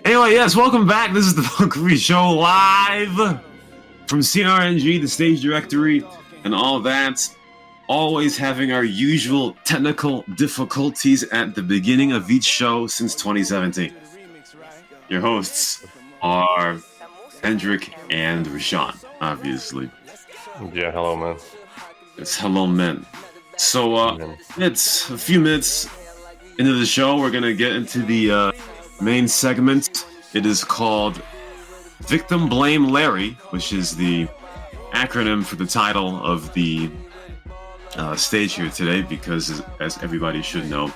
Anyway, yes, welcome back. This is the Punkery Show live from CRNG, the stage directory, and all that. Always having our usual technical difficulties at the beginning of each show since 2017. Your hosts are Hendrik and Rashawn, obviously. Yeah, hello, man. It's hello, men. So, it's a few minutes into the show. We're gonna get into the main segment. It is called Victim Blame Larry, which is the acronym for the title of the stage here today, because as everybody should know,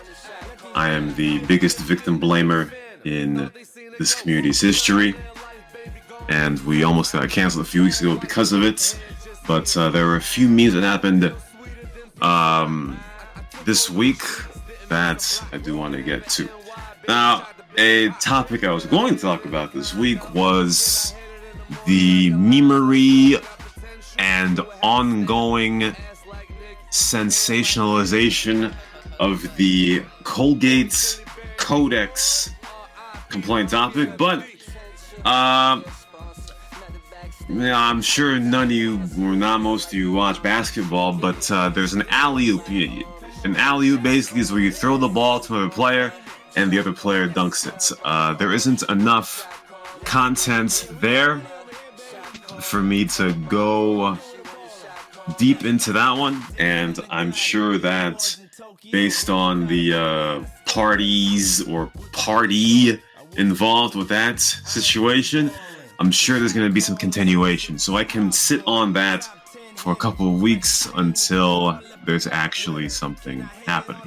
I am the biggest victim blamer in this community's history, and we almost got canceled a few weeks ago because of it. But there were a few memes that happened this week that I do want to get to. Now, a topic I was going to talk about this week was the memery and ongoing sensationalization of the Colgate Codex complaint topic, but I'm sure none of you, or not most of you, watch basketball, but there's an alley-oop. An alley-oop basically is where you throw the ball to another player and the other player dunks it. There isn't enough content there for me to go deep into that one, and I'm sure that based on the parties or party involved with that situation, I'm sure there's going to be some continuation. So I can sit on that for a couple of weeks until there's actually something happening.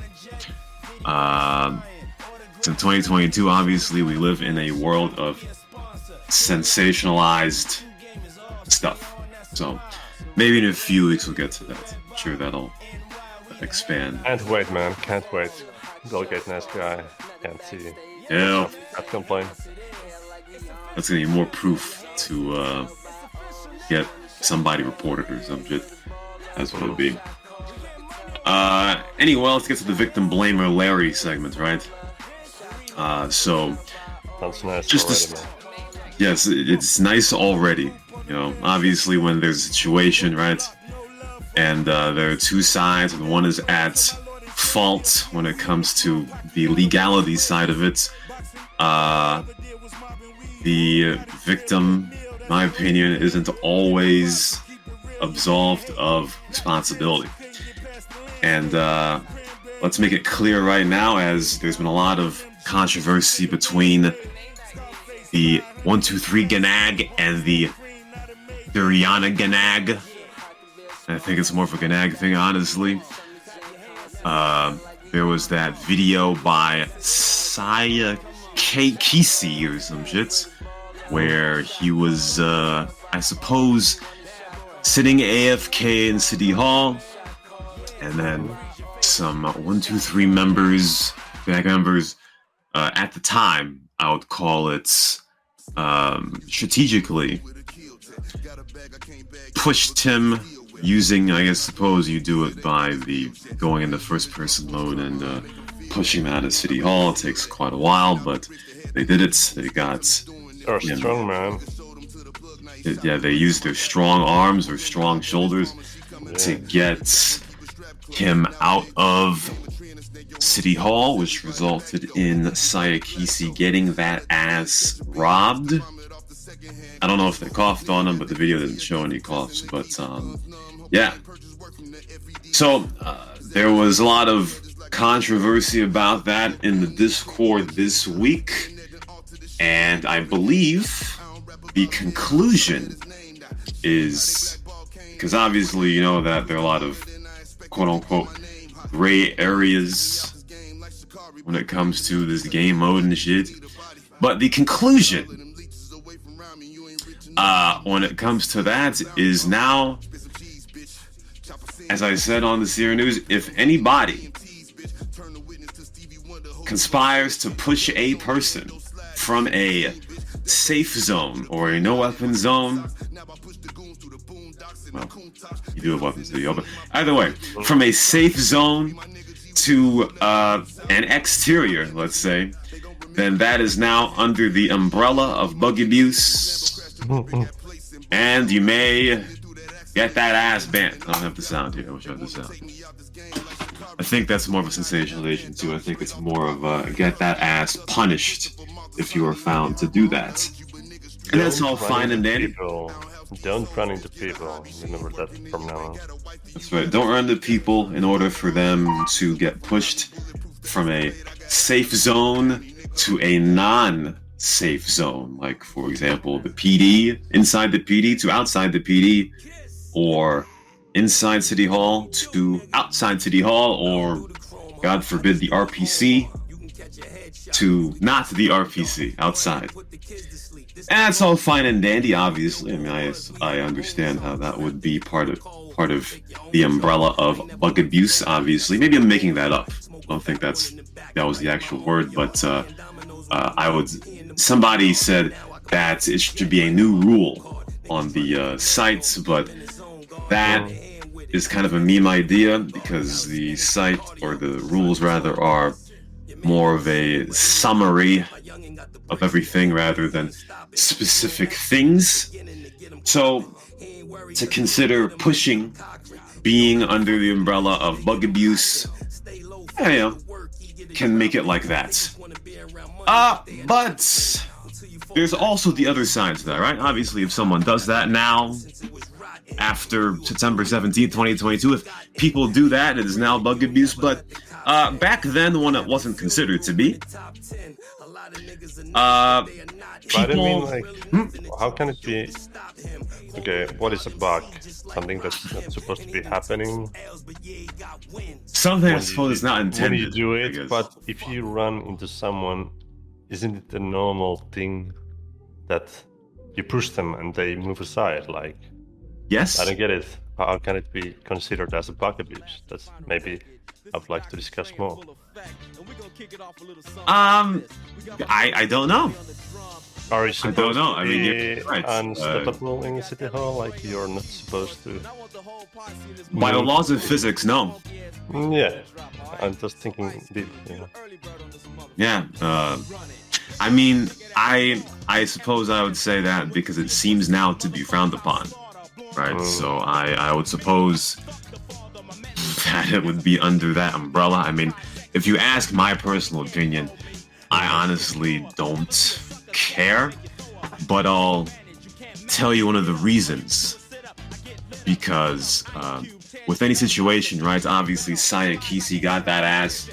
So in 2022, obviously, we live in a world of sensationalized stuff. So maybe in a few weeks we'll get to that. I'm sure that'll expand. Can't wait, man. Can't wait. Colgate nice guy. Can't see. Yeah. I'd complain. That's gonna be more proof to get somebody reported or some shit. That's what it'll be. Anyway, let's get to the victim blamer Larry segment, right? So Sounds nice just already, man. yes, it's nice already. You know, obviously when there's a situation, right, and there are two sides, and one is at fault when it comes to the legality side of it. The victim, in my opinion, isn't always absolved of responsibility. And let's make it clear right now, as there's been a lot of controversy between the 123 Ganag and the Duriana Ganag. I think it's more of a Ganag thing, honestly. There was that video by Saya Kisi or some shit, where he was, I suppose, sitting AFK in City Hall, and then some 123 members, Ganag members, at the time, I would call it strategically, pushed him using, I guess, suppose you do it by the going into first person mode and pushing him out of City Hall. It takes quite a while, but they did it. They got Strong, man. They used their strong arms or strong shoulders to get him out of City Hall, which resulted in Sayakisi getting that ass robbed. I don't know if they coughed on him, but the video didn't show any coughs. But yeah. So there was a lot of controversy about that in the Discord this week, and I believe the conclusion is, because obviously you know that there are a lot of quote-unquote gray areas when it comes to this game mode and shit, but the conclusion when it comes to that is now, as I said on the Sierra News, if anybody conspires to push a person from a safe zone or a no weapon zone, well, you do have weapons to the open. Either way, from a safe zone to an exterior, let's say, then that is now under the umbrella of bug abuse. And you may get that ass banned. I don't have the sound here. I wish I had the sound. I think that's more of a sensationalization too. I think it's more of a get that ass punished if you are found to do that. And that's all fine and dandy. Don't run into people. Remember that from now on. That's right. Don't run into people in order for them to get pushed from a safe zone to a non-safe zone. Like, for example, the PD, inside the PD to outside the PD, or inside City Hall to outside City Hall, or, God forbid, the RPC to not the RPC, outside. And that's all fine and dandy, obviously. I mean, I understand how that would be part of the umbrella of bug abuse, obviously. Maybe I'm making that up. I don't think that was the actual word, but somebody said that it should be a new rule on the sites, but that is kind of a meme idea because the site, or the rules rather, are more of a summary of everything rather than specific things. So to consider pushing being under the umbrella of bug abuse, can make it like that. But there's also the other side to that, right? Obviously, if someone does that now, after September 17th, 2022, if people do that, it is now bug abuse. But back then, when it wasn't considered to be, But I mean, like, how can it be? Okay, what is a bug? Something that's not supposed to be happening. Something I suppose is not intended. When you do it, but if you run into someone, isn't it a normal thing that you push them and they move aside? Like, yes. I don't get it. How can it be considered as a bug abuse? That's maybe I'd like to discuss more. I don't know. Are you supposed to I mean, be right. unstoppable in City Hall? Like, you're not supposed to... By the laws of physics, no. Yeah, I'm just thinking deep, you know. Yeah, I mean, I suppose I would say that because it seems now to be frowned upon, right? So I would suppose that it would be under that umbrella. I mean, if you ask my personal opinion, I honestly don't care, but I'll tell you one of the reasons. Because with any situation, right, obviously Sayakisi got that ass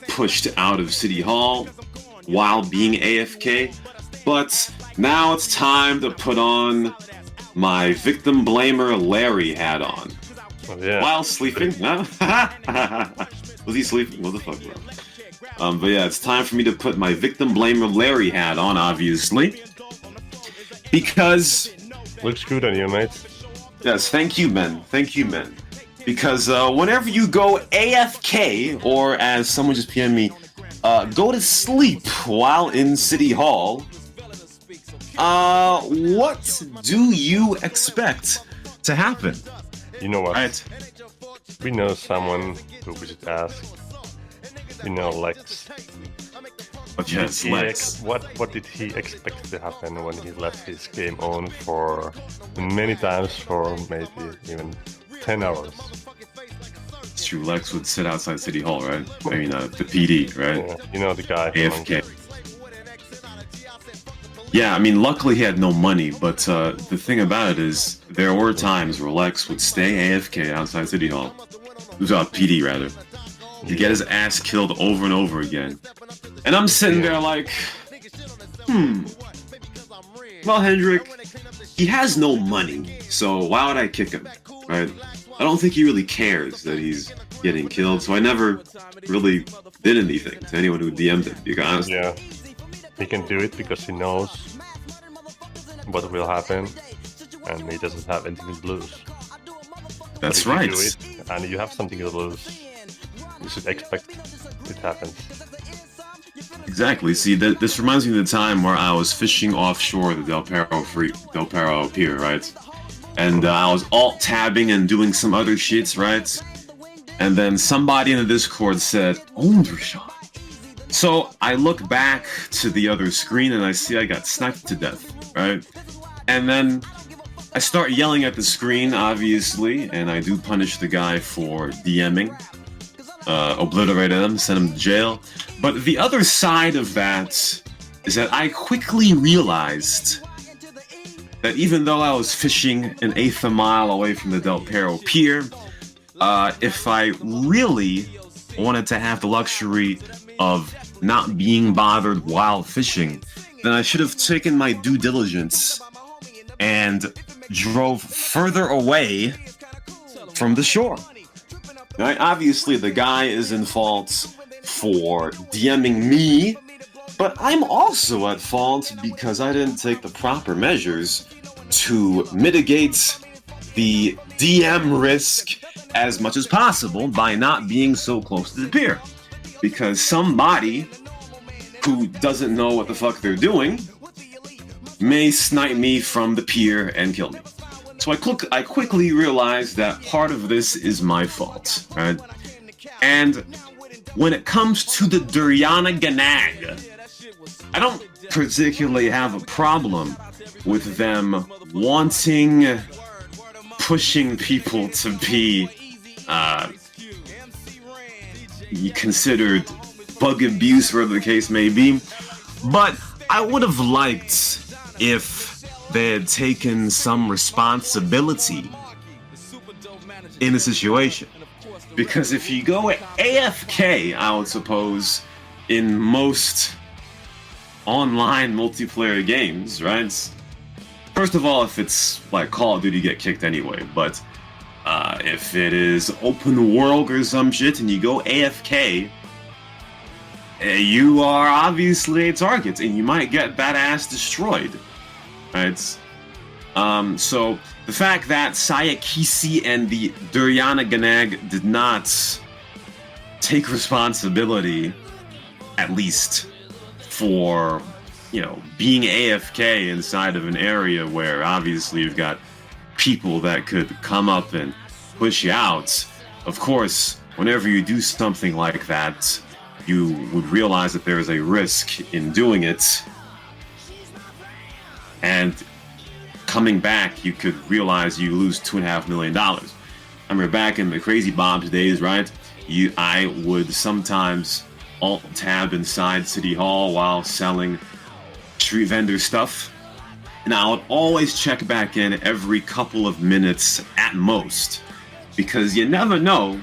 pushed out of City Hall while being AFK, but now it's time to put on my victim blamer Larry hat on. Oh, yeah. While sleeping? Was he sleeping? What the fuck, bro? But yeah, it's time for me to put my victim blamer Larry hat on, obviously. Because... Looks good on you, mate. Yes, thank you, men. Thank you, men. Because whenever you go AFK, or as someone just PM'd me, go to sleep while in City Hall, what do you expect to happen? You know what? Right. We know someone who we should ask. You know, Lex. But yes, Lex. What did he expect to happen when he left his game on for many times for maybe even 10 hours? It's true, Lex would sit outside City Hall, right? I mean, the PD, right? Yeah, you know the guy. AFK. Yeah, I mean, luckily he had no money, but the thing about it is, there were times where Lex would stay AFK outside City Hall. PD, rather. To get his ass killed over and over again. And I'm sitting there like, well, Hendrik, he has no money, so why would I kick him, right? I don't think he really cares that he's getting killed, so I never really did anything to anyone who DM'd him, to be honest. Yeah, he can do it because he knows what will happen, and he doesn't have anything to lose. That's right. You do it, and you have something to lose, you should expect it happens. Exactly. See, this reminds me of the time where I was fishing offshore the Del Perro Pier, right? And I was alt-tabbing and doing some other shits, right? And then somebody in the Discord said, "Ondershot, So I look back to the other screen and I see I got sniped to death, right? And then I start yelling at the screen, obviously, and I do punish the guy for DMing, obliterated him, sent him to jail. But the other side of that is that I quickly realized that even though I was fishing an eighth of a mile away from the Del Perro Pier, if I really wanted to have the luxury of not being bothered while fishing, then I should have taken my due diligence and drove further away from the shore. Right? Obviously, the guy is in fault for DMing me, but I'm also at fault because I didn't take the proper measures to mitigate the DM risk as much as possible by not being so close to the pier. Because somebody who doesn't know what the fuck they're doing may snipe me from the pier and kill me. So I quickly realized that part of this is my fault, right? And when it comes to the Duriana Ganag, I don't particularly have a problem with them wanting, pushing people to be considered bug abuse, whatever the case may be. But I would have liked if they had taken some responsibility in the situation. Because if you go AFK, I would suppose, in most online multiplayer games, right? First of all, if it's like Call of Duty, you get kicked anyway. But if it is open world or some shit and you go AFK, you are obviously a target and you might get that ass destroyed. Right? So the fact that Sayakisi and the Duriana Ganag did not take responsibility, at least for, being AFK inside of an area where obviously you've got people that could come up and push you out. Of course, whenever you do something like that, you would realize that there is a risk in doing it. And coming back, you could realize you lose $2.5 million. I remember back in the Crazy Bobs days, right? I would sometimes alt-tab inside City Hall while selling street vendor stuff. And I would always check back in every couple of minutes at most. Because you never know,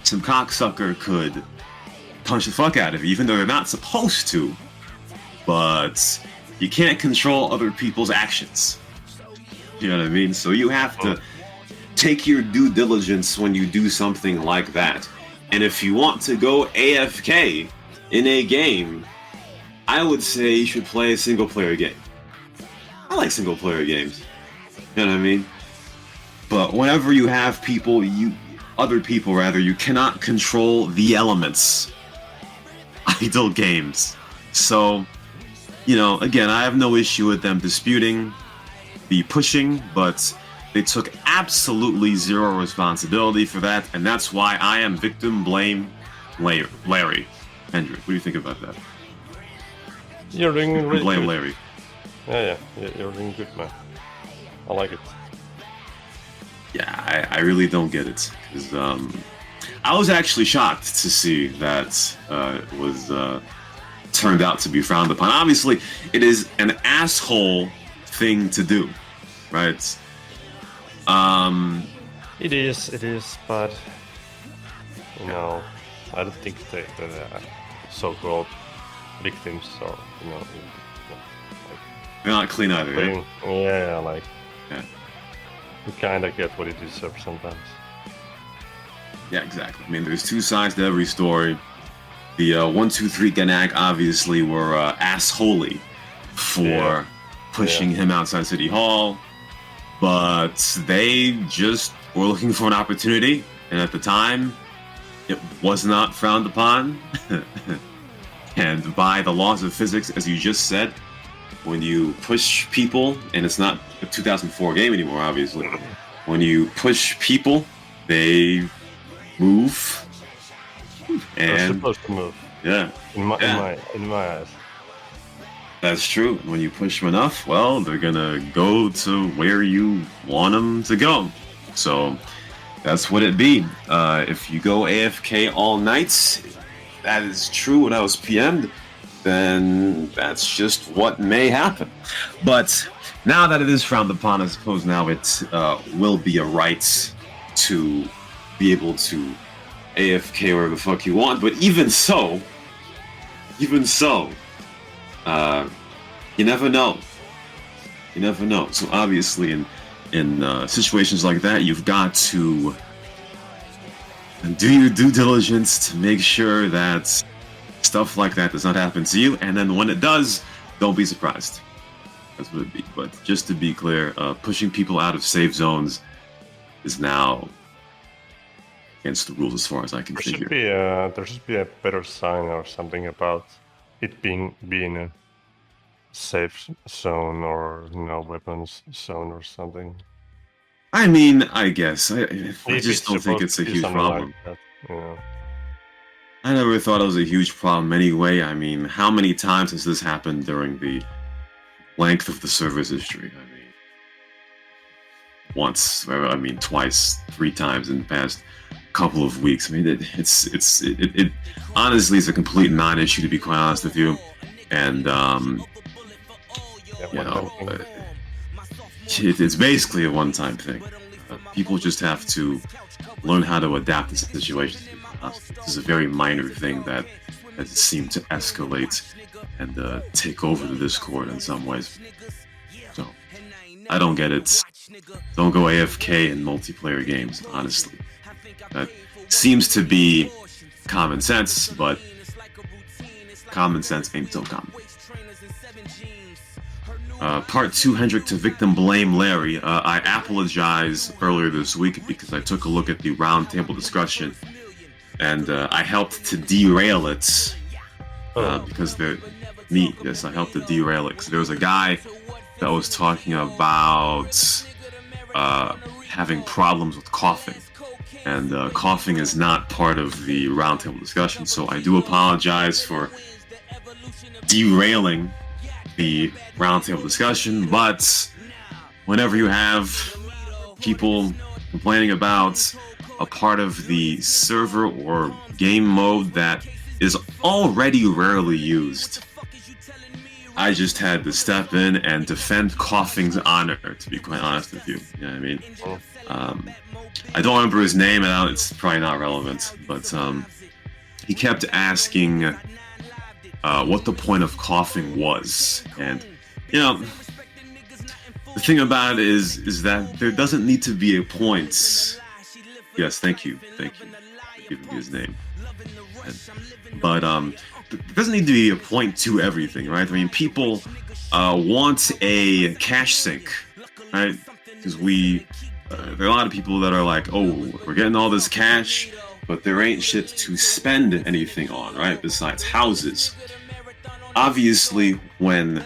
some cocksucker could punch the fuck out of you, even though they're not supposed to. But you can't control other people's actions. You know what I mean? So you have to take your due diligence when you do something like that. And if you want to go AFK in a game, I would say you should play a single-player game. I like single-player games. You know what I mean? But whenever you have people, other people rather, you cannot control the elements. Idle games. So, again, I have no issue with them disputing the pushing, but they took absolutely zero responsibility for that, and that's why I am victim blame Larry. Hendrik, what do you think about that? You're doing really blame good. Larry. Yeah, you're doing good, man. I like it. Yeah, I really don't get it. Because I was actually shocked to see that it was turned out to be frowned upon. Obviously, it is an asshole thing to do, right? It is, but I don't think the so-called victims or they're not clean either. Playing, yeah? Yeah. You kind of get what you deserve sometimes. Yeah, exactly. I mean, there's two sides to every story. The 123 Ganag obviously were assholey for pushing him outside City Hall, but they just were looking for an opportunity, and at the time, it was not frowned upon. And by the laws of physics, as you just said, when you push people, and it's not a 2004 game anymore, obviously, when you push people, they move. They're And supposed to move. Yeah. In my eyes. That's true. When you push them enough, well, they're gonna go to where you want them to go. So that's what it be. If you go AFK all night, that is true when I was PM'd, then that's just what may happen. But now that it is frowned upon, I suppose now it will be a right to be able to AFK wherever the fuck you want. But even so, you never know. You never know. So obviously, in situations like that, you've got to do your due diligence to make sure that stuff like that does not happen to you. And then when it does, don't be surprised. That's what it'd be. But just to be clear, pushing people out of safe zones is now against the rules as far as I can figure. There should be a better sign or something about it being a safe zone or no weapons zone or something. I mean, I guess I just don't think it's a huge problem. Like that, you know. I never thought it was a huge problem anyway. I mean, how many times has this happened during the length of the server's history? I mean, once, I mean, twice, 3 times in the past couple of weeks. I mean, it honestly is a complete non-issue, to be quite honest with you. And you know, it's basically a one-time thing. People just have to learn how to adapt to situations. This is a very minor thing that has seemed to escalate and take over the Discord in some ways. So, I don't get it. Don't go AFK in multiplayer games, honestly. That seems to be common sense, but common sense ain't so common. Part 2, Hendrik to victim blame Larry. I apologize earlier this week because I took a look at the roundtable discussion and I helped to derail it because I helped to derail it because there was a guy that was talking about having problems with coughing, and coughing is not part of the roundtable discussion, so I do apologize for derailing the roundtable discussion. But whenever you have people complaining about a part of the server or game mode that is already rarely used, I just had to step in and defend coughing's honor, to be quite honest with you. You know what I mean? I don't remember his name, and it's probably not relevant, but he kept asking what the point of coughing was. And, you know, the thing about it is that there doesn't need to be a point. Yes, thank you for giving me his name. But there doesn't need to be a point to everything, right? I mean, people want a cash sink, right? Because there are a lot of people that are like, oh, we're getting all this cash, but there ain't shit to spend anything on, right? Besides houses. Obviously, when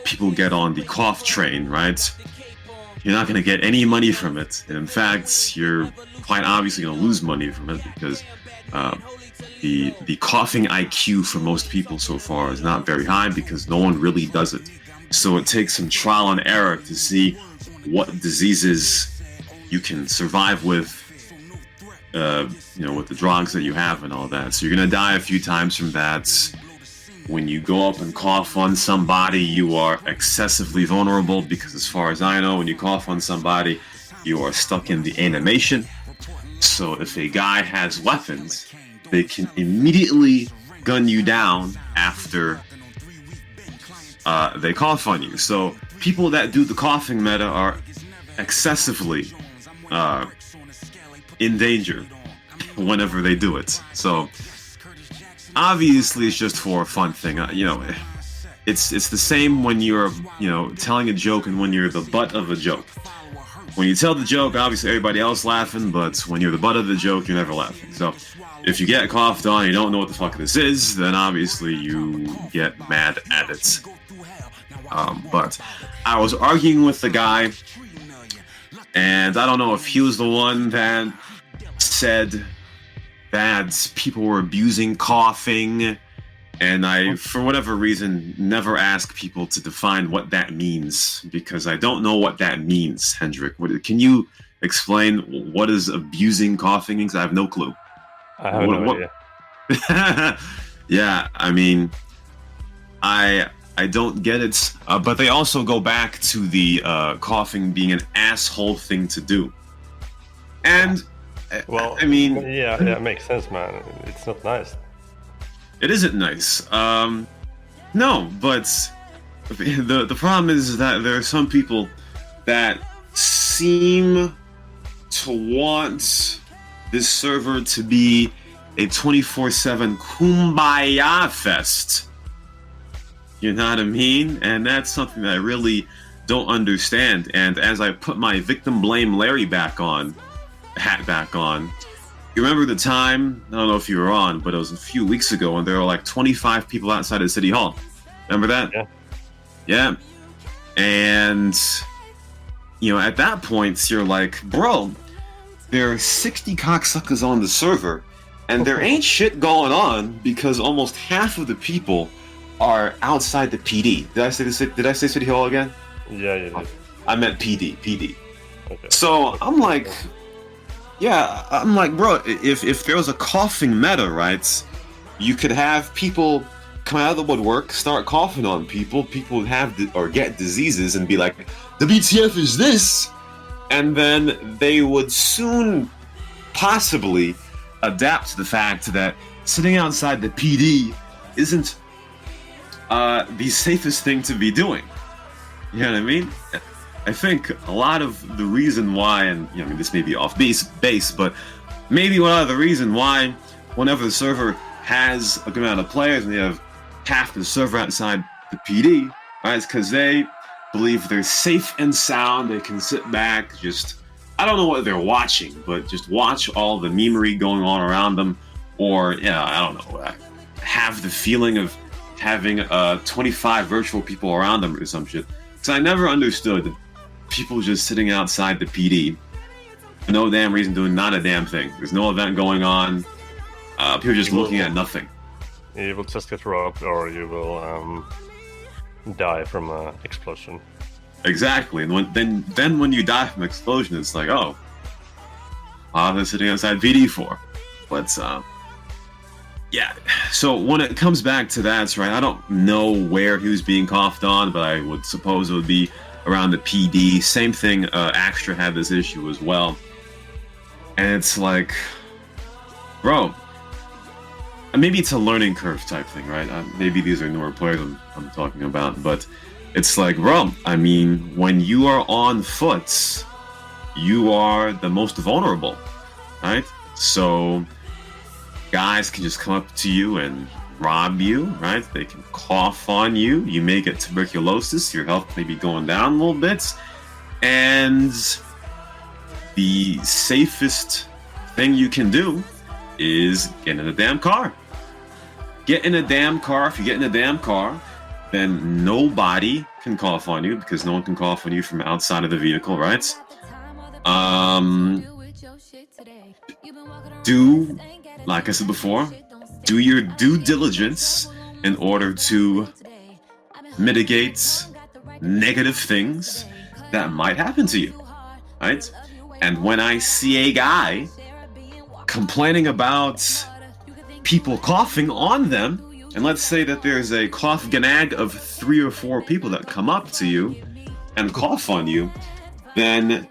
people get on the cough train, right, you're not going to get any money from it. And in fact, you're quite obviously going to lose money from it because the coughing IQ for most people so far is not very high because no one really does it. So it takes some trial and error to see what diseases you can survive with, you know, with the drugs that you have and all that. So you're going to die a few times from that. When you go up and cough on somebody, you are excessively vulnerable because, as far as I know, when you cough on somebody, you are stuck in the animation. So if a guy has weapons, they can immediately gun you down after they cough on you. So people that do the coughing meta are excessively in danger whenever they do it. So obviously it's just for a fun thing. You know, it's the same when you're, you know, telling a joke and when you're the butt of a joke. When you tell the joke, obviously everybody else laughing, but when you're the butt of the joke, you're never laughing. So if you get coughed on, you don't know what the fuck this is, then obviously you get mad at it. But I was arguing with the guy, and I don't know if he was the one that said that people were abusing coughing, and I, for whatever reason, never ask people to define what that means, because I don't know what that means, Hendrik. Can you explain what is abusing coughing? Because I have no clue. I have no idea. Yeah, I mean, I don't get it, but they also go back to the coughing being an asshole thing to do. And, well, I mean... Yeah, it makes sense, man. It's not nice. It isn't nice. No, but the problem is that there are some people that seem to want this server to be a 24/7 kumbaya fest. You know what I mean? And that's something that I really don't understand. And as I put my victim blame Larry hat back on, you remember the time, I don't know if you were on, but it was a few weeks ago when there were like 25 people outside of City Hall. Remember that? Yeah. Yeah. And, you know, at that point, you're like, bro, there are 60 cocksuckers on the server, and there ain't shit going on because almost half of the people are outside the PD. Did I say City Hall again? Yeah, you did. I meant PD. Okay. So I'm like, yeah, I'm like, bro, if there was a coughing meta, right, you could have people come out of the woodwork, start coughing on people would have or get diseases and be like, the BTF is this, and then they would soon possibly adapt to the fact that sitting outside the PD isn't the safest thing to be doing. You know what I mean? I think a lot of the reason why, and you know, I mean, this may be off base, but maybe one of the reason why, whenever the server has a good amount of players and they have half the server outside the PD, right, it's because they believe they're safe and sound. They can sit back, just, I don't know what they're watching, but just watch all the memery going on around them, or, yeah, I don't know, have the feeling of having 25 virtual people around them or some shit. Because I never understood people just sitting outside the PD for no damn reason, doing not a damn thing. There's no event going on. People just looking at nothing. You will just get robbed, or you will die from an explosion. Exactly, and then when you die from an explosion, it's like, oh, I've been sitting outside PD for. But yeah. So when it comes back to that, right? I don't know where he was being coughed on, but I would suppose it would be around the PD. Same thing. Axtra had this issue as well, and it's like, bro. Maybe it's a learning curve type thing, right? Maybe these are newer players I'm talking about, but it's like, bro, I mean, when you are on foot, you are the most vulnerable, right? So guys can just come up to you and rob you, right? They can cough on you. You may get tuberculosis. Your health may be going down a little bit. And the safest thing you can do is get in a damn car. Get in a damn car. If you get in a damn car, then nobody can cough on you because no one can cough on you from outside of the vehicle, right? Do, like I said before, do your due diligence in order to mitigate negative things that might happen to you, right? And when I see a guy complaining about people coughing on them, and let's say that there's a cough ganag of 3 or 4 people that come up to you and cough on you, then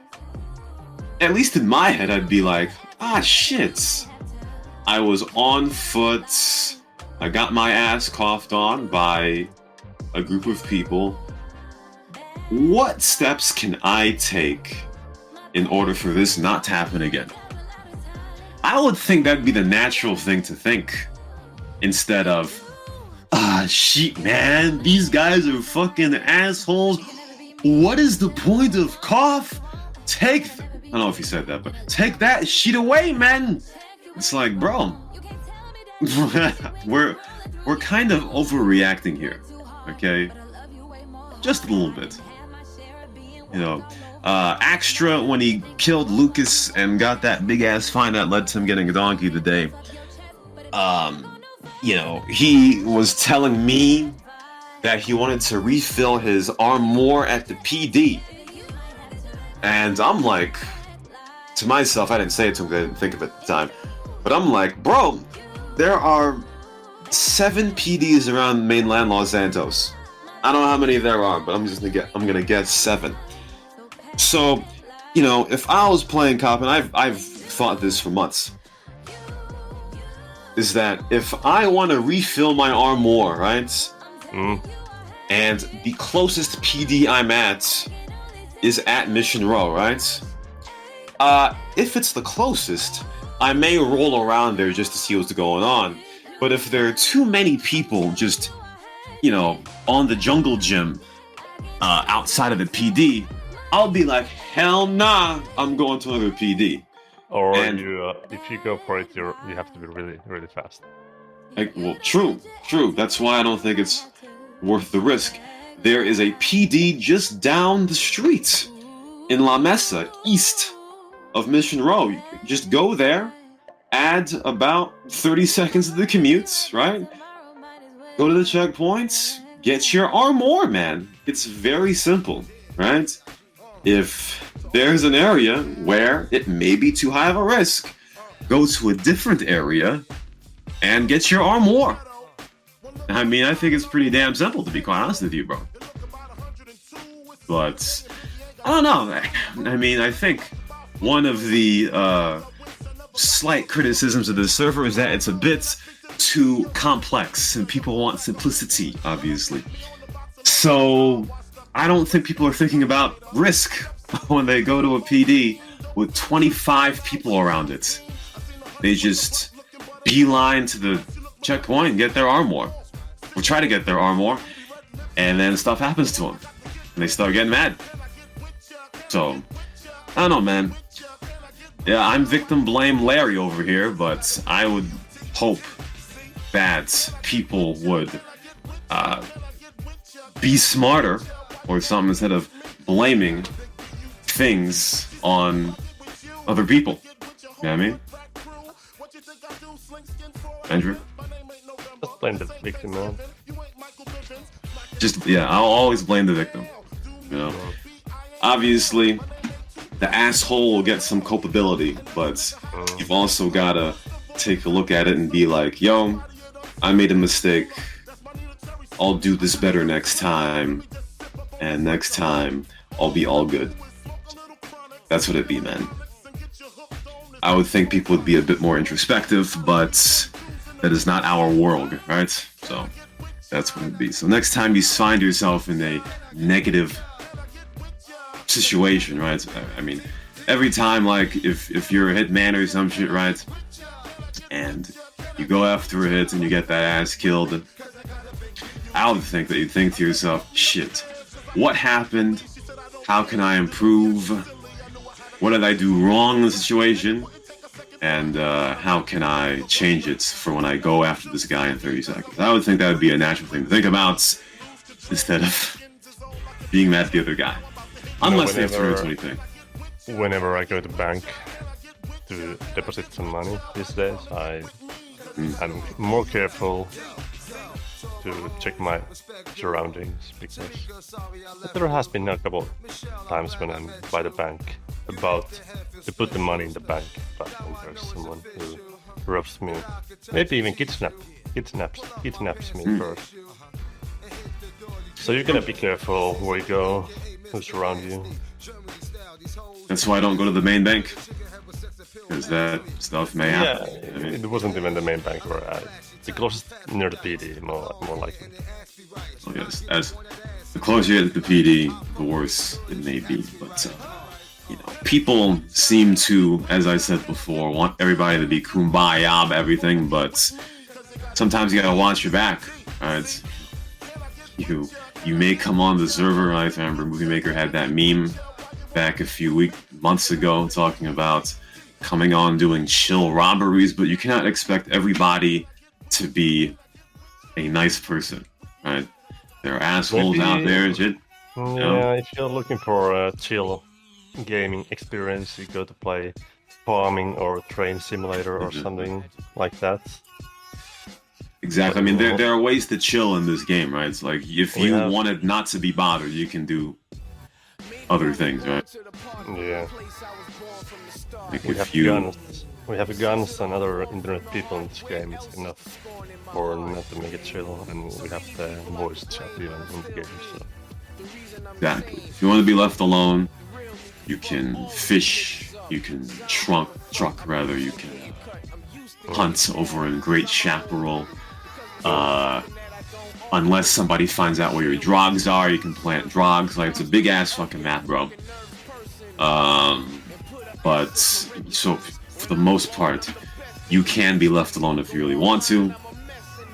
at least in my head I'd be like, ah shit, I was on foot, I got my ass coughed on by a group of people. What steps can I take in order for this not to happen again? I would think that'd be the natural thing to think, instead of, ah, shit, man, these guys are fucking assholes. What is the point of cough? I don't know if he said that, but take that shit away, man. It's like, bro, we're kind of overreacting here, okay? Just a little bit. You know, Axtra, when he killed Lucas and got that big ass fine that led to him getting a donkey today, he was telling me that he wanted to refill his armor at the PD. And I'm like, to myself, I didn't say it to him because I didn't think of it at the time, but I'm like, bro, there are 7 PDs around mainland Los Santos. I don't know how many there are, but I'm gonna guess 7. So, if I was playing cop, and I've thought this for months, is that if I want to refill my armor, right? And the closest PD I'm at is at Mission Row, right? If it's the closest, I may roll around there just to see what's going on. But if there are too many people just, on the jungle gym outside of the PD, I'll be like, hell nah, I'm going to another PD. Or if you go for it, you have to be really, really fast. Well, true. That's why I don't think it's worth the risk. There is a PD just down the street in La Mesa, east of Mission Row. You can just go there, add about 30 seconds of the commutes, right? Go to the checkpoints, get your armor, man. It's very simple, right? If there's an area where it may be too high of a risk, go to a different area and get your armor. I mean, I think it's pretty damn simple, to be quite honest with you, bro. But I don't know. I mean, I think one of the slight criticisms of this server is that it's a bit too complex and people want simplicity, obviously. So I don't think people are thinking about risk when they go to a PD with 25 people around it. They just beeline to the checkpoint and get their armor. Or try to get their armor, and then stuff happens to them. And they start getting mad. So, I don't know, man. Yeah, I'm victim blame Larry over here, but I would hope that people would be smarter or something instead of blaming things on other people. You know what I mean? Andrew? Just blame the victim, man. I'll always blame the victim. Obviously, the asshole will get some culpability, but you've also gotta take a look at it and be like, yo, I made a mistake. I'll do this better next time. And next time, I'll be all good. That's what it'd be, man. I would think people would be a bit more introspective, but that is not our world, right? So that's what it'd be. So next time you find yourself in a negative situation, right? I mean, every time, like, if you're a hitman or some shit, right? And you go after a hit and you get that ass killed, I would think that you'd think to yourself, shit, what happened? How can I improve? What did I do wrong in the situation? And how can I change it for when I go after this guy in 30 seconds? I would think that would be a natural thing to think about instead of being mad at the other guy. Unless they have to do anything. Whenever I go to the bank to deposit some money these days, I'm more careful to check my surroundings, because there has been a couple times when I'm by the bank about to put the money in the bank, but there's someone who robs me, maybe even kidnaps me first. So you're gonna be careful where you go, who's around you. That's why I don't go to the main bank, because that stuff may happen. Yeah, I mean, it wasn't even the main bank where the closest near the PD, more likely. Oh, yes, as the closer you get to the PD, the worse it may be. But people seem to, as I said before, want everybody to be kumbaya about everything. But sometimes you gotta watch your back. Right? You may come on the server. Right? I remember Movie Maker had that meme back a few months ago talking about coming on doing chill robberies, but you cannot expect everybody to be a nice person, right? There are assholes out there, shit. Yeah, if you're looking for a chill gaming experience, you go to play farming or train simulator or something like that. Exactly. I mean, there are ways to chill in this game, right? It's like if you wanted not to be bothered, you can do other things, right? Yeah. Like We have guns. We have guns and other internet people in this game. It's enough for not to make it chill, and we have the voice chat even in the game. So. Exactly. If you want to be left alone, you can fish. You can truck rather. You can hunt over in Great Chaparral. Unless somebody finds out where your drogs are, you can plant drogs. Like, it's a big ass fucking map, bro. But so for the most part, you can be left alone if you really want to.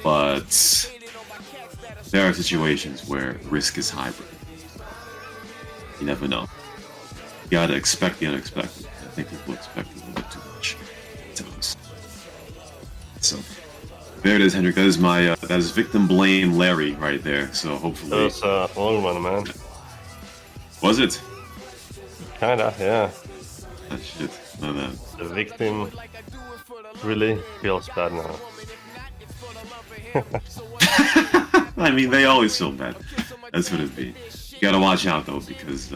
But there are situations where risk is high. You never know. You gotta expect the unexpected. I think people expect a little bit too much at times. So there it is, Hendrik. That is my that is victim blame Larry right there. So hopefully that was a long one, man. Was it? Kinda, yeah. Ah, shit. No, that. The victim really feels bad now. I mean, they always feel bad. That's what it'd be. You gotta watch out though, because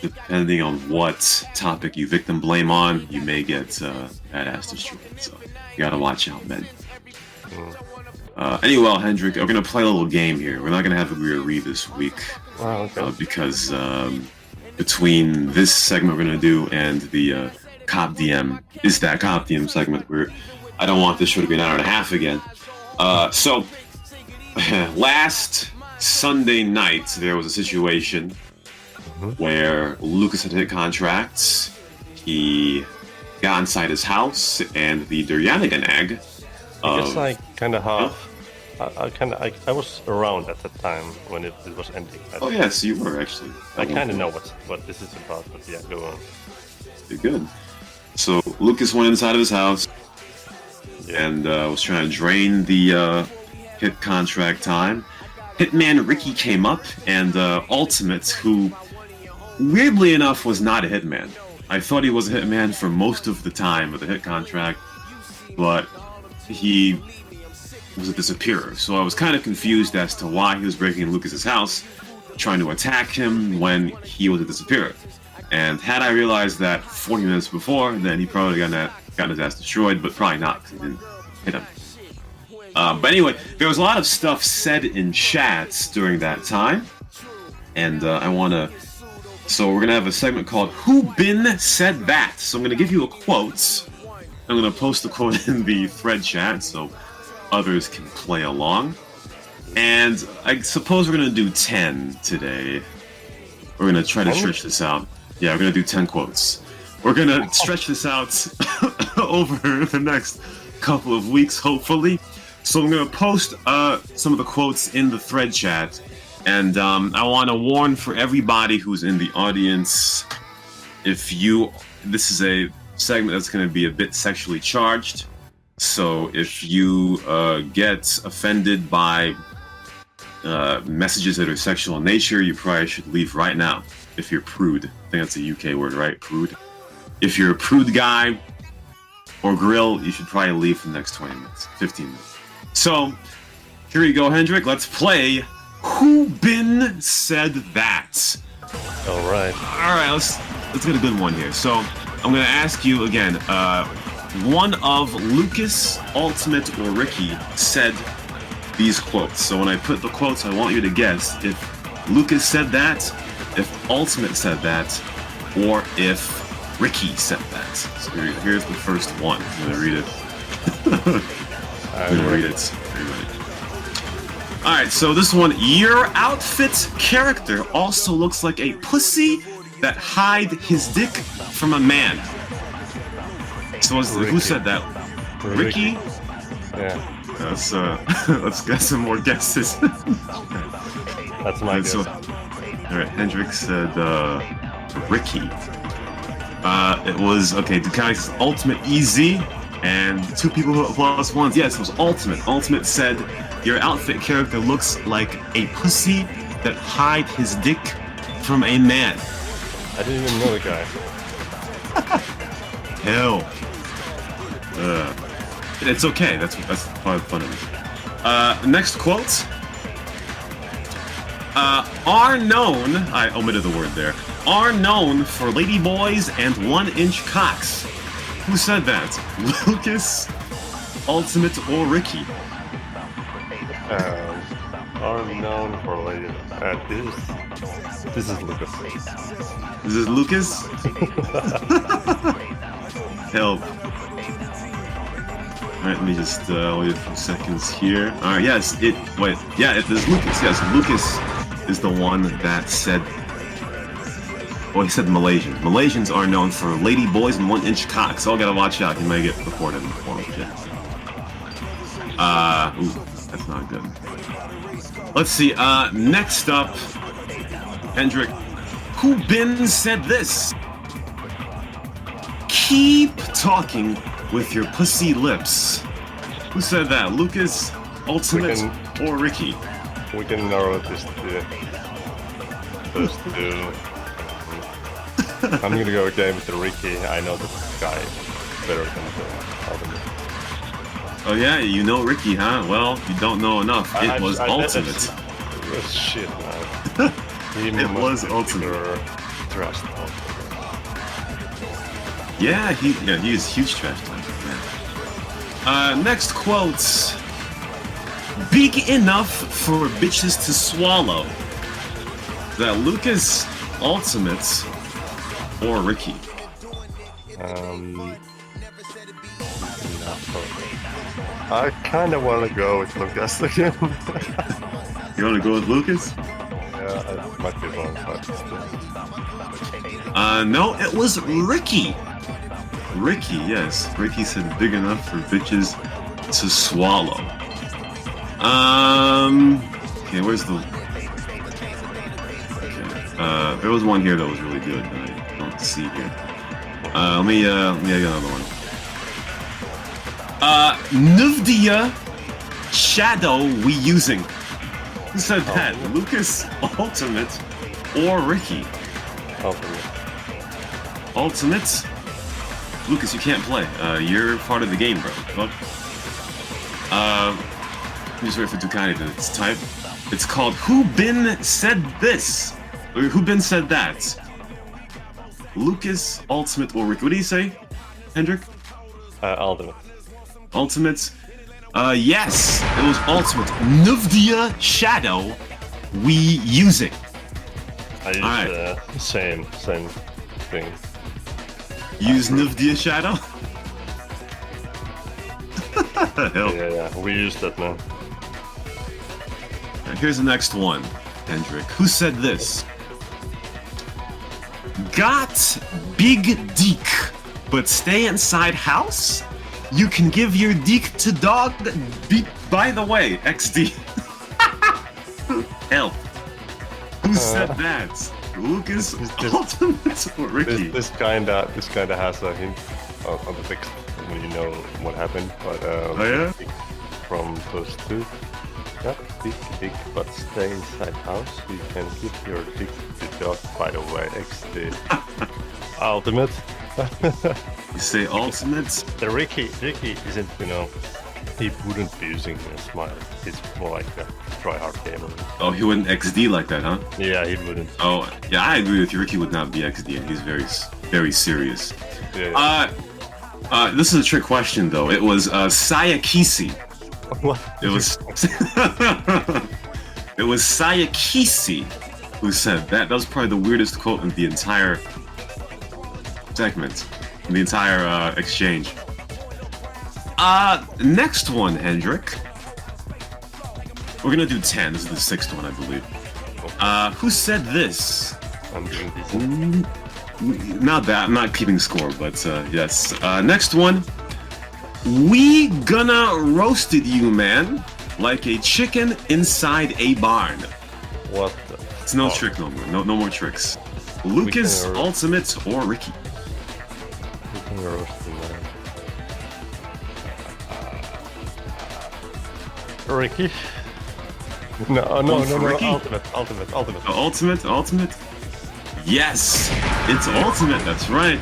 depending on what topic you victim blame on, you may get badass destroyed. So you gotta watch out, man. Anyway, Hendrik, we're gonna play a little game here. We're not gonna have a read this week. Oh, okay. Because between this segment we're gonna do and the Cop DM segment, where I don't want this show to be an hour and a half again. So last Sunday night there was a situation where Lucas had hit contracts. He got inside his house, and the Durjaniganag. I guess I kind of half. I was around at the time when it was ending. Oh yes, you were actually. I kind of know what this is about, but yeah, go on. You're good. So Lucas went inside of his house and was trying to drain the hit contract time. Hitman Rickie came up, and Ultimate, who weirdly enough was not a hitman. I thought he was a hitman for most of the time of the hit contract, but he was a disappearer. So I was kind of confused as to why he was breaking in Lucas's house, trying to attack him when he was a disappearer. And had I realized that 40 minutes before, then he probably gotten his ass destroyed, but probably not, because he didn't hit him. But anyway, there was a lot of stuff said in chats during that time, and so we're gonna have a segment called "Who Been Said That?" So I'm gonna give you a quote. I'm gonna post the quote in the thread chat so others can play along. And I suppose we're gonna do 10 today. We're gonna try to stretch this out. Yeah, we're gonna do 10 quotes. We're gonna stretch this out over the next couple of weeks, hopefully. So I'm gonna post some of the quotes in the thread chat, and I want to warn for everybody who's in the audience, this is a segment that's gonna be a bit sexually charged. So if you get offended by messages that are sexual in nature, you probably should leave right now. If you're prude, I think that's a UK word, right? Prude. If you're a prude guy or grill, you should probably leave for the next 20 minutes, 15 minutes. So here you go, Hendrik. Let's play Who Been Said That? All right. Let's get a good one here. So I'm gonna ask you again. One of Lucas, Ultimate, or Rickie said these quotes. So when I put the quotes, I want you to guess if Lucas said that, if Ultimate said that, or if Rickie said that. So here's the first one. I'm gonna read it. I'm gonna read it. Alright, so this one, your outfit character also looks like a pussy that hide his dick from a man. So who said that? Rickie? Yeah. Let's get some more guesses. That's my guess. Alright, Hendrik said Rickie. It was, okay, Ducati's Ultimate Easy, and two people who plus ones. Yes, it was Ultimate. Ultimate said, your outfit character looks like a pussy that hide his dick from a man. I didn't even know the guy. Hell. It's okay, that's part of the fun of it. Next quote. Are known, I omitted the word there, are known for ladyboys and 1-inch cocks. Who said that? Lucas, Ultimate, or Ricky? Are known for ladies. This is Lucas. This is Lucas? Help. Alright, let me just wait a few seconds here. Alright, yes, it is Lucas. Yes, Lucas is the one that said. Oh, he said Malaysians. Malaysians are known for lady boys and 1-inch cocks, so I gotta watch out. He might get reported in the form of shit. Ooh, that's not good. Let's see, next up, Hendrik. Who been said this? Keep talking with your pussy lips. Who said that? Lucas, Ultimate, or Ricky? We can narrow this to those two. I'm gonna go again with the Ricky. I know this guy better than the Ultimate. Oh yeah, you know Ricky, huh? Well, you don't know enough. It was Ultimate. Shit, man. It was Ultimate. Trust. Yeah, he is huge trash talk, man. Next quote. Big enough for bitches to swallow. Is that Lucas, Ultimate, or Ricky? I kind of want to go with Lucas again. You want to go with Lucas? Yeah, I might be wrong, but still. No, it was Ricky. Ricky, yes. Ricky said big enough for bitches to swallow. Okay, where's the... Okay, there was one here that was really good that I don't see here. Let me get another one. Nuvdia shadow we using. Who said that? Lucas, Ultimate, or Ricky? Ultimate? Lucas, you can't play. You're part of the game, bro. Fuck. Just wait for Ducati to type. It's called Who Been Said This? Or Who Been Said That? Lucas, Ultimate, or Ricky? What do you say, Hendrik? Ultimate. Ultimate? Yes, it was Ultimate. Nuvdia Shadow we using. I use same thing. Use Nuvdia Shadow? Yeah, we used that, man. Right, here's the next one, Hendrik. Who said this? Got big dick, but stay inside house? You can give your dick to dog. By the way, XD. Help. Who said that? Lucas, Ultimate, or Ricky? This kinda has a hint on the text when you know what happened, but oh yeah? From those two. Got big dick, but stay inside house. You can give your dick to dog. By the way, XD. Ultimate. You say Ultimate? The Ricky isn't, he wouldn't be using a smile. He's more like a try-hard gamer. Oh, he wouldn't XD like that, huh? Yeah, he wouldn't. Oh, yeah, I agree with you. Ricky would not be XD, and he's very, very serious. Yeah. This is a trick question, though. It was Sayakisi. What? It was... It was Sayakisi who said that. That was probably the weirdest quote in the entire segment. In the entire exchange. Next one, Hendrik. We're gonna do 10. This is the 6th one, I believe. Who said this? I'm doing this. Not that. I'm not keeping score, but yes. Next one. We gonna roasted you, man, like a chicken inside a barn. What? It's no trick no more. No more tricks. Lucas, Ultimate, or Ricky? We can roast you, man. Ricky? No. Ricky? Ultimate. Ultimate? Yes! It's Ultimate, that's right.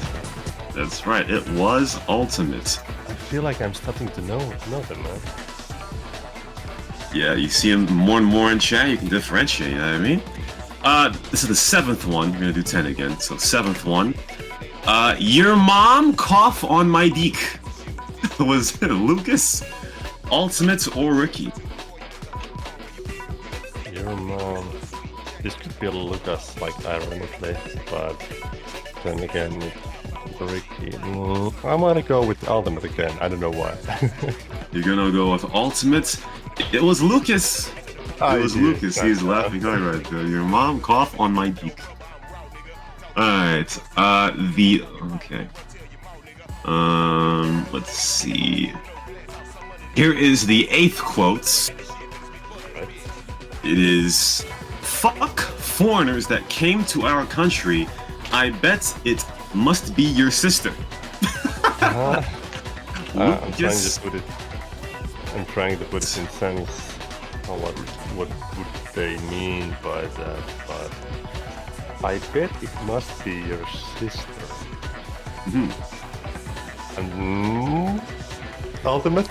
That's right, it was Ultimate. I feel like I'm starting to know them, man. Yeah, you see him more and more in chat, you can differentiate, you know what I mean? This is the 7th one. We're gonna do 10 again. So 7th one. Your mom cough on my deek. Was it Lucas, Ultimate, or Rickie? Your mom. This could be a Lucas, like ironically, but then again, it's Rickie. I'm gonna go with Ultimate again. I don't know why. You're gonna go with Ultimate. It was Lucas. It was Lucas. He's laughing right there. Your mom cough on my deek. Alright, okay. Let's see. Here is the 8th quote. It is, fuck foreigners that came to our country. I bet it must be your sister. I'm trying to put it in sense. What would they mean by that? But I bet it must be your sister. And Ultimate?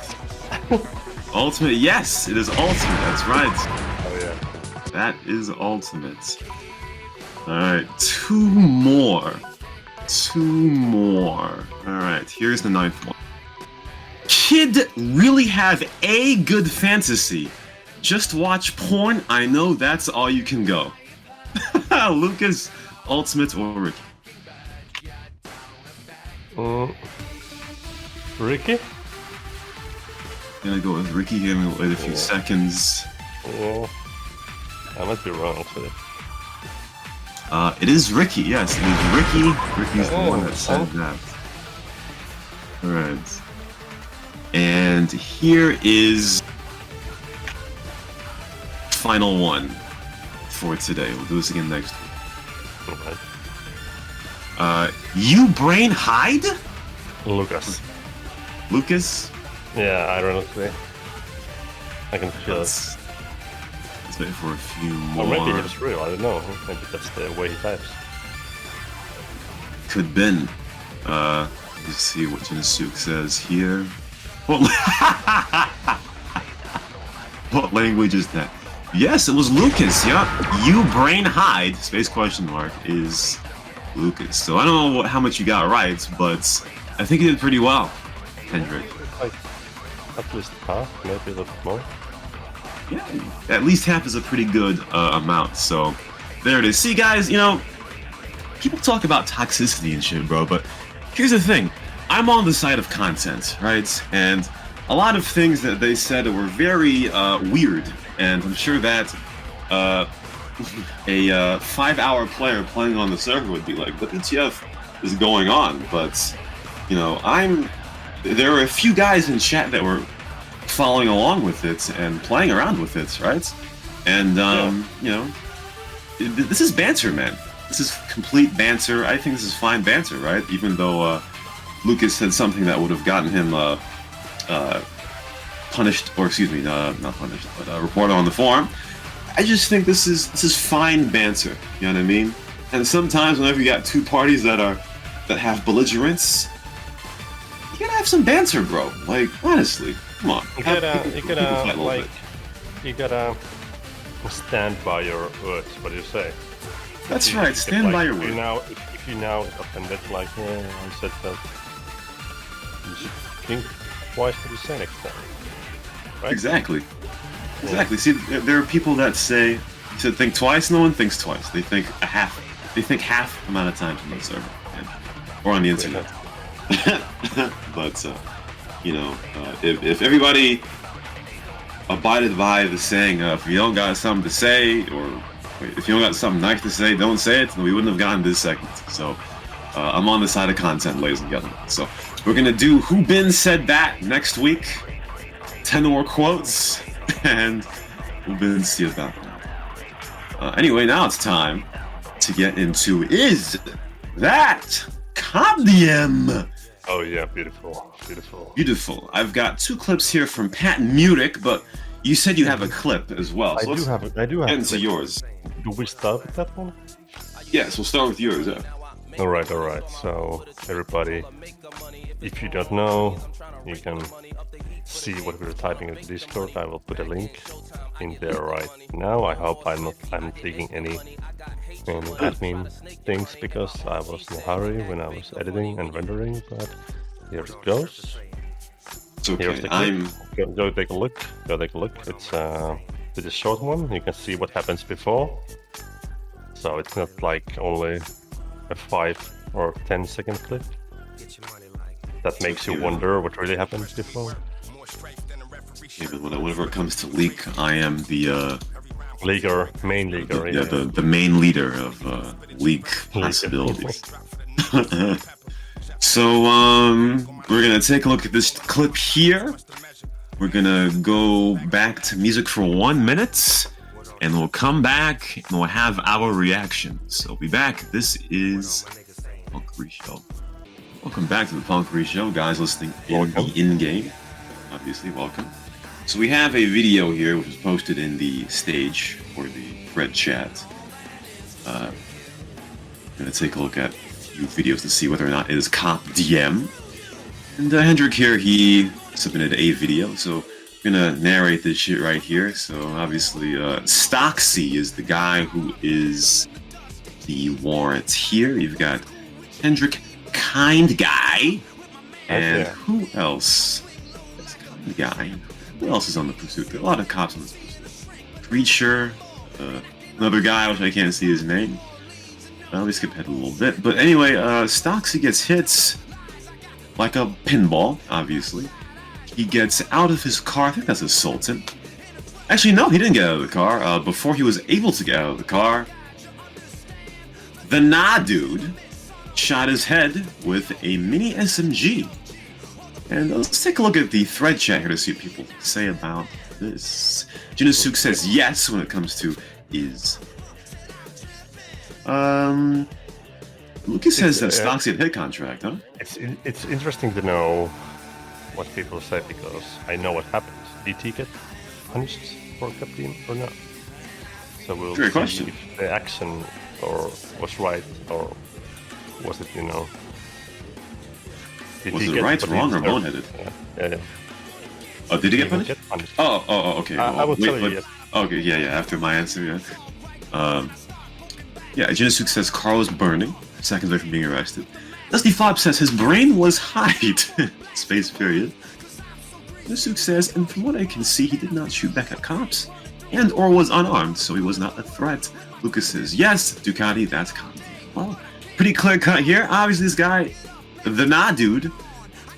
Ultimate, yes, it is Ultimate. That's right. Oh yeah. That is Ultimate. Alright, 2 more. 2 more. Alright, here's the 9th one. Kid really have a good fantasy. Just watch porn, I know that's all you can go. Lucas, Ultimate, or Rickie? Rickie? Gonna go with Rickie here. I'm gonna wait a few seconds. Yeah. I might be wrong actually. It is Rickie, yes, it is Rickie. Rickie's the one that said that. Alright. And here is final one for today. We'll do this again next week. Okay. You brain hide? Lucas. Lucas? Yeah, ironically. I can feel it. Let's wait for a few more. Or maybe it's real, I don't know. Maybe that's the way he types. Could been. Let's see what Jinasuk says here. What language is that? Yes, it was Lucas, yeah. You brain hide, space question mark, is Lucas. So I don't know how much you got right, but I think you did pretty well, Hendrik. Like, at least half, maybe a little more. Yeah, at least half is a pretty good amount, so there it is. See, guys, you know, people talk about toxicity and shit, bro, but here's the thing. I'm on the side of content, right? And a lot of things that they said were very weird, and I'm sure that a 5-hour player playing on the server would be like, what the TF is going on? But, you know, there were a few guys in chat that were following along with it and playing around with it, right? And, you know, this is banter, man. This is complete banter. I think this is fine banter, right? Even though Lucas said something that would have gotten him punished, or excuse me, not punished, but reported on the forum. I just think this is fine banter. You know what I mean? And sometimes whenever you got two parties that have belligerence, you gotta have some banter, bro. Like, honestly, come on. You gotta stand by your words. What do you say? That's right. Stand by your words. If you now offended, like, I said that, you should think twice what you say next time. Right? Exactly. Exactly. See, there are people that say to think twice. No one thinks twice. They think half amount of times on the server or on the internet. But you know, if everybody abided by the saying, if you don't got something to say, or if you don't got something nice to say, don't say it, then we wouldn't have gotten this segment. So I'm on the side of content, ladies and gentlemen. So we're gonna do Who Been Said That next week. 10 more quotes, and we'll see about that. Anyway, now it's time to get into Is That Comdiem? Oh yeah, beautiful, beautiful. Beautiful. I've got 2 clips here from Pat Mutic, but you said you have a clip as well. So I do have get into yours. Do we start with that one? Yes, we'll start with yours, yeah. Alright. So, everybody, if you don't know, you can see what we're typing in the Discord, I will put a link in there right now. I hope I'm clicking any admin things because I was in a hurry when I was editing and rendering, but here it goes. It's okay. Here's the clip. Go take a look. It's a short one. You can see what happens before. So it's not like only a 5 or 10-second clip. That makes you wonder what really happened before. Even whenever it comes to leak, I am the main leaguer. The main leader of leak possibilities. So we're gonna take a look at this clip here. We're gonna go back to music for 1 minute, and we'll come back and we'll have our reactions. So we'll be back. This is Punkery Show. Welcome back to the Punkery Show, guys listening in-game. Obviously, welcome. So we have a video here which was posted in the stage or the thread chat. I'm gonna take a look at a few videos to see whether or not it is Cop DM. And Hendrik here, he submitted a video, so I'm gonna narrate this shit right here. So obviously, Stoxy is the guy who is the warrant here. You've got Hendrik, Kind Guy, and who else? That's Kind Guy. Who else is on the pursuit? There are a lot of cops on this pursuit. Creature, another guy, which I can't see his name. Let me skip ahead a little bit. But anyway, Stoxy gets hit like a pinball, obviously. He gets out of his car. I think that's assaultant. Actually, no, he didn't get out of the car. Before he was able to get out of the car, the Nah Dude shot his head with a mini SMG. And let's take a look at the thread chat here to see what people say about this. Jinasuk says yes when it comes to is. Lucas says that Stoxy had hit contract, huh? It's interesting to know what people say because I know what happened. Did he get punished for Cup Team or not? So we'll see question. if the action or was right or was it, Was it right, wrong, or boneheaded? Yeah. Oh, did he get punished? Oh, okay. I will tell you. Yes. Okay, yeah. After my answer, yeah. Jinasuk says Carl is burning. Seconds away from being arrested. Dusty Fob says his brain was hide. Space period. Jinasuk says, and from what I can see, he did not shoot back at cops, and or was unarmed, so he was not a threat. Lucas says yes. Ducati, that's common. Well, pretty clear cut here. Obviously, this guy, the Nah Dude,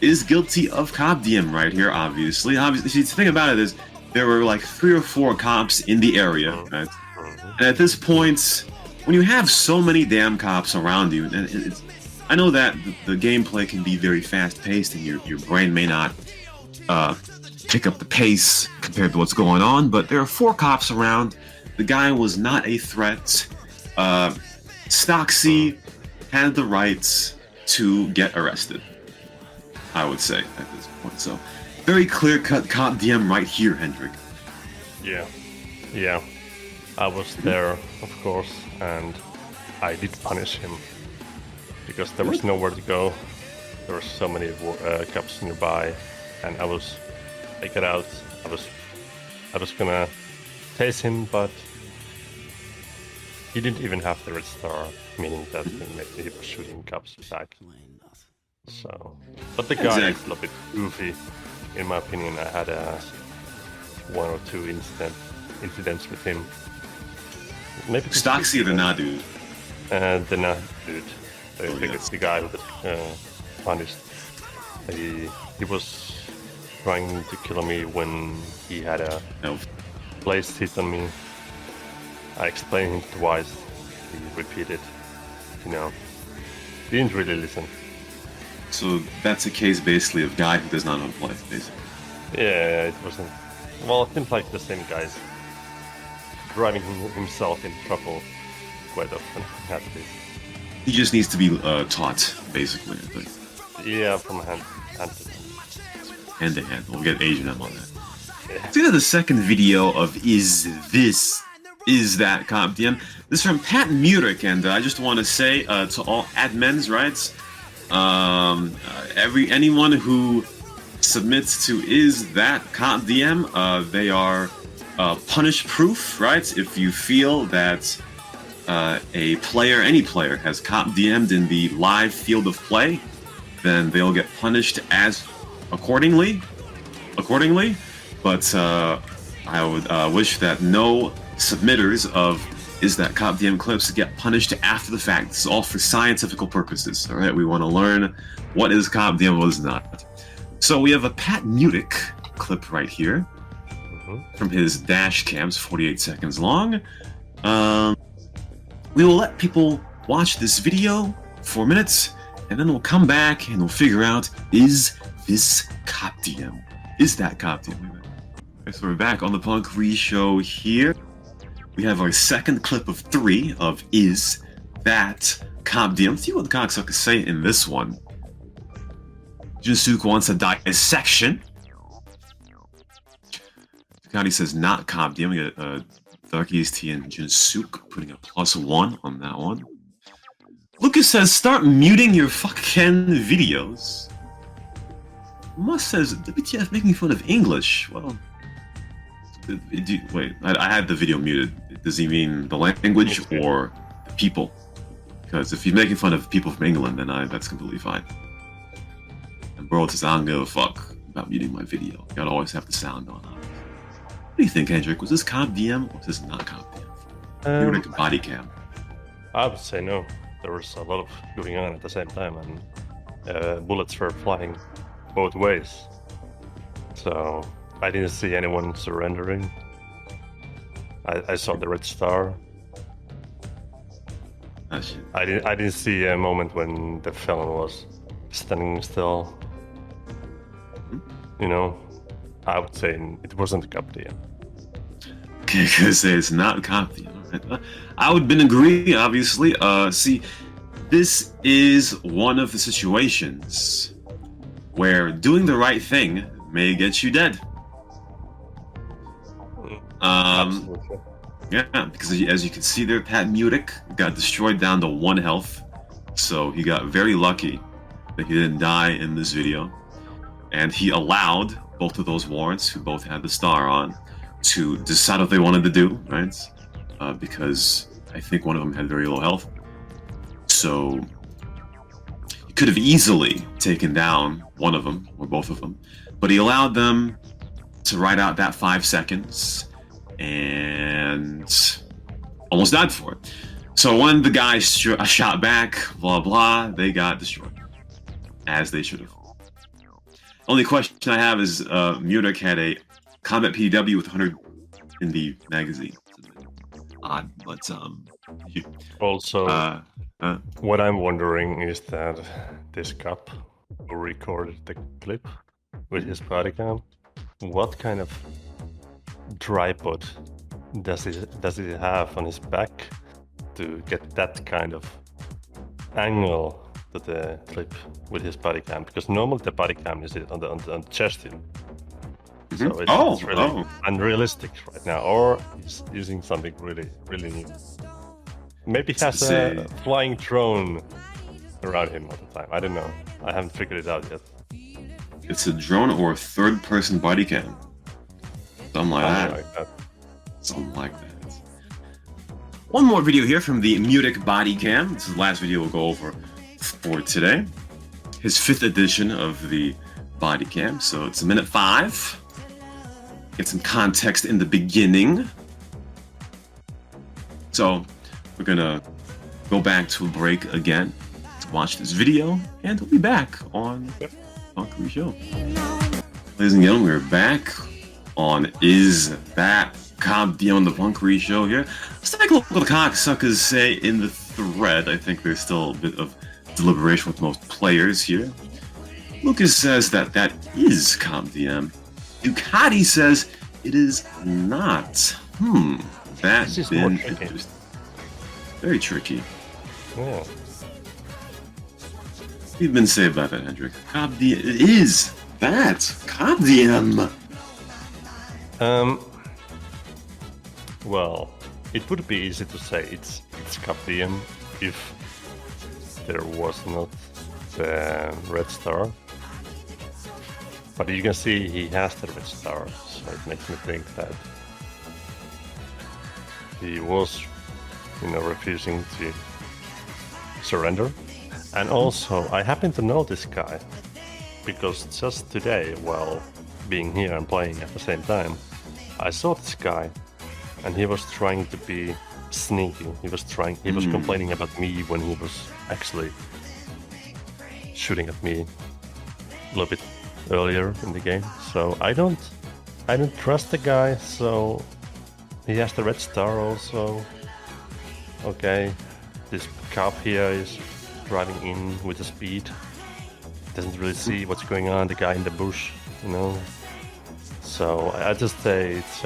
is guilty of cop DM right here, obviously. The thing about it is, there were like 3 or 4 cops in the area, right? And at this point, when you have so many damn cops around you, and I know that the gameplay can be very fast-paced, and your brain may not pick up the pace compared to what's going on, but there are 4 cops around. The guy was not a threat. Stoxy had the rights to get arrested, I would say, at this point. So, very clear-cut cop DM right here, Hendrik. Yeah. I was there, of course, and I did punish him because there was nowhere to go. There were so many cops nearby, and I got out. I was gonna tase him, but he didn't even have the red star, meaning that he was shooting cops back. So, but the guy is a little bit goofy, in my opinion. I had 1 or 2 incidents with him. Maybe Stoxy or the Nah Dude? The Nah Dude. The guy who was punished. He was trying to kill me when he had a placed hit on me. I explained him twice. He repeated. Didn't really listen. So that's a case basically of guy who does not know how to play, basically. Yeah, it wasn't. Well, it seems like the same guys driving himself in trouble quite often. He just needs to be taught, basically, I think. Yeah, from hand to hand. Hand to hand. We'll get Asian up on that. Yeah. See the second video of Is That Cop DM? This is from Pat Murik, and I just want to say to all admins, right? Anyone who submit to Is That Comp DM. They are punish proof, right? If you feel that a player, any player, has comp DM'd in the live field of play, then they'll get punished as accordingly. But I would wish that no submitters of Is That Comp DM clips get punished after the fact. This is all for scientific purposes, all right? We want to learn what is comp DM, what is not. So we have a Pat Mutic clip right here from his dash cams, 48 seconds long. We will let people watch this video 4 minutes, and then we'll come back and we'll figure out, is this comp DM? Is that comp DM? Okay, so we're back on the Punkery show here. We have our second clip of 3 of Is That Comp DM. Let's see what the cocksuckers say in this one. Junsuke wants a dissection. Ducati says not comp DM. We got Darkies T and Junsuke putting a +1 on that one. Lucas says start muting your fucking videos. Must says WTF making fun of English. Well, wait, I had the video muted. Does he mean the language or the people? Because if he's making fun of people from England, then that's completely fine. And bro says I don't give a fuck about muting my video. You gotta always have the sound on. What do you think, Hendrik? Was this comp DM or was this not comp DM? You were like a body cam. I would say no. There was a lot of going on at the same time, and bullets were flying both ways. So I didn't see anyone surrendering. I saw the red star. Oh, shit. I didn't see a moment when the felon was standing still. You know, I would say it wasn't a comp DM. Okay, because it's not comp DM. Right? I would agree, obviously. See, this is one of the situations where doing the right thing may get you dead. Absolutely. Yeah, because as you can see there, Pat Mutic got destroyed down to 1 health. So he got very lucky that he didn't die in this video. And he allowed both of those warrants, who both had the star on, to decide what they wanted to do, right? Because I think one of them had very low health. So he could have easily taken down one of them, or both of them. But he allowed them to ride out that 5 seconds and almost died for it. So when the guys shot back, blah blah, they got destroyed, as they should have. Only question I have is, Mutic had a combat PW with 100 in the magazine. Odd, but Also, what I'm wondering is that this cop who recorded the clip with his body cam, what kind of tripod does he have on his back to get that kind of angle to the clip with his body cam? Because normally the body cam is on the chest here. So it's really unrealistic right now, or he's using something really new. Maybe he has a flying drone around him all the time. I don't know. I haven't figured it out yet. It's a drone or a third-person body cam. Something like that. Something like that. One more video here from the Mutic body cam. This is the last video we'll go over for today. His 5th edition of the body cam. So it's 1:05. Get some context in the beginning. So we're gonna go back to a break again to watch this video, and we'll be back on Punkery Show. Ladies and gentlemen, we're back on Is That Comp DM on the Punkery Show here. Let's take a look at what the cocksuckers say in the thread. I think there's still a bit of deliberation with most players here. Lucas says that is Comp DM. Ducati says it is not. That's been interesting. Very tricky. Yeah. What have you been saying about that, Hendrik? Comp DM. It is that Comp DM. Well, it would be easy to say it's Comp DM if there was not the red star. But you can see he has the red star, so it makes me think that he was, refusing to surrender. And also, I happen to know this guy because just today, while being here and playing at the same time, I saw this guy, and he was trying to be sneaky. He was complaining about me when he was actually shooting at me a little bit earlier in the game. So I don't trust the guy. So he has the red star also. Okay, this cop here is driving in with the speed. Doesn't really see what's going on. The guy in the bush, So I just say it's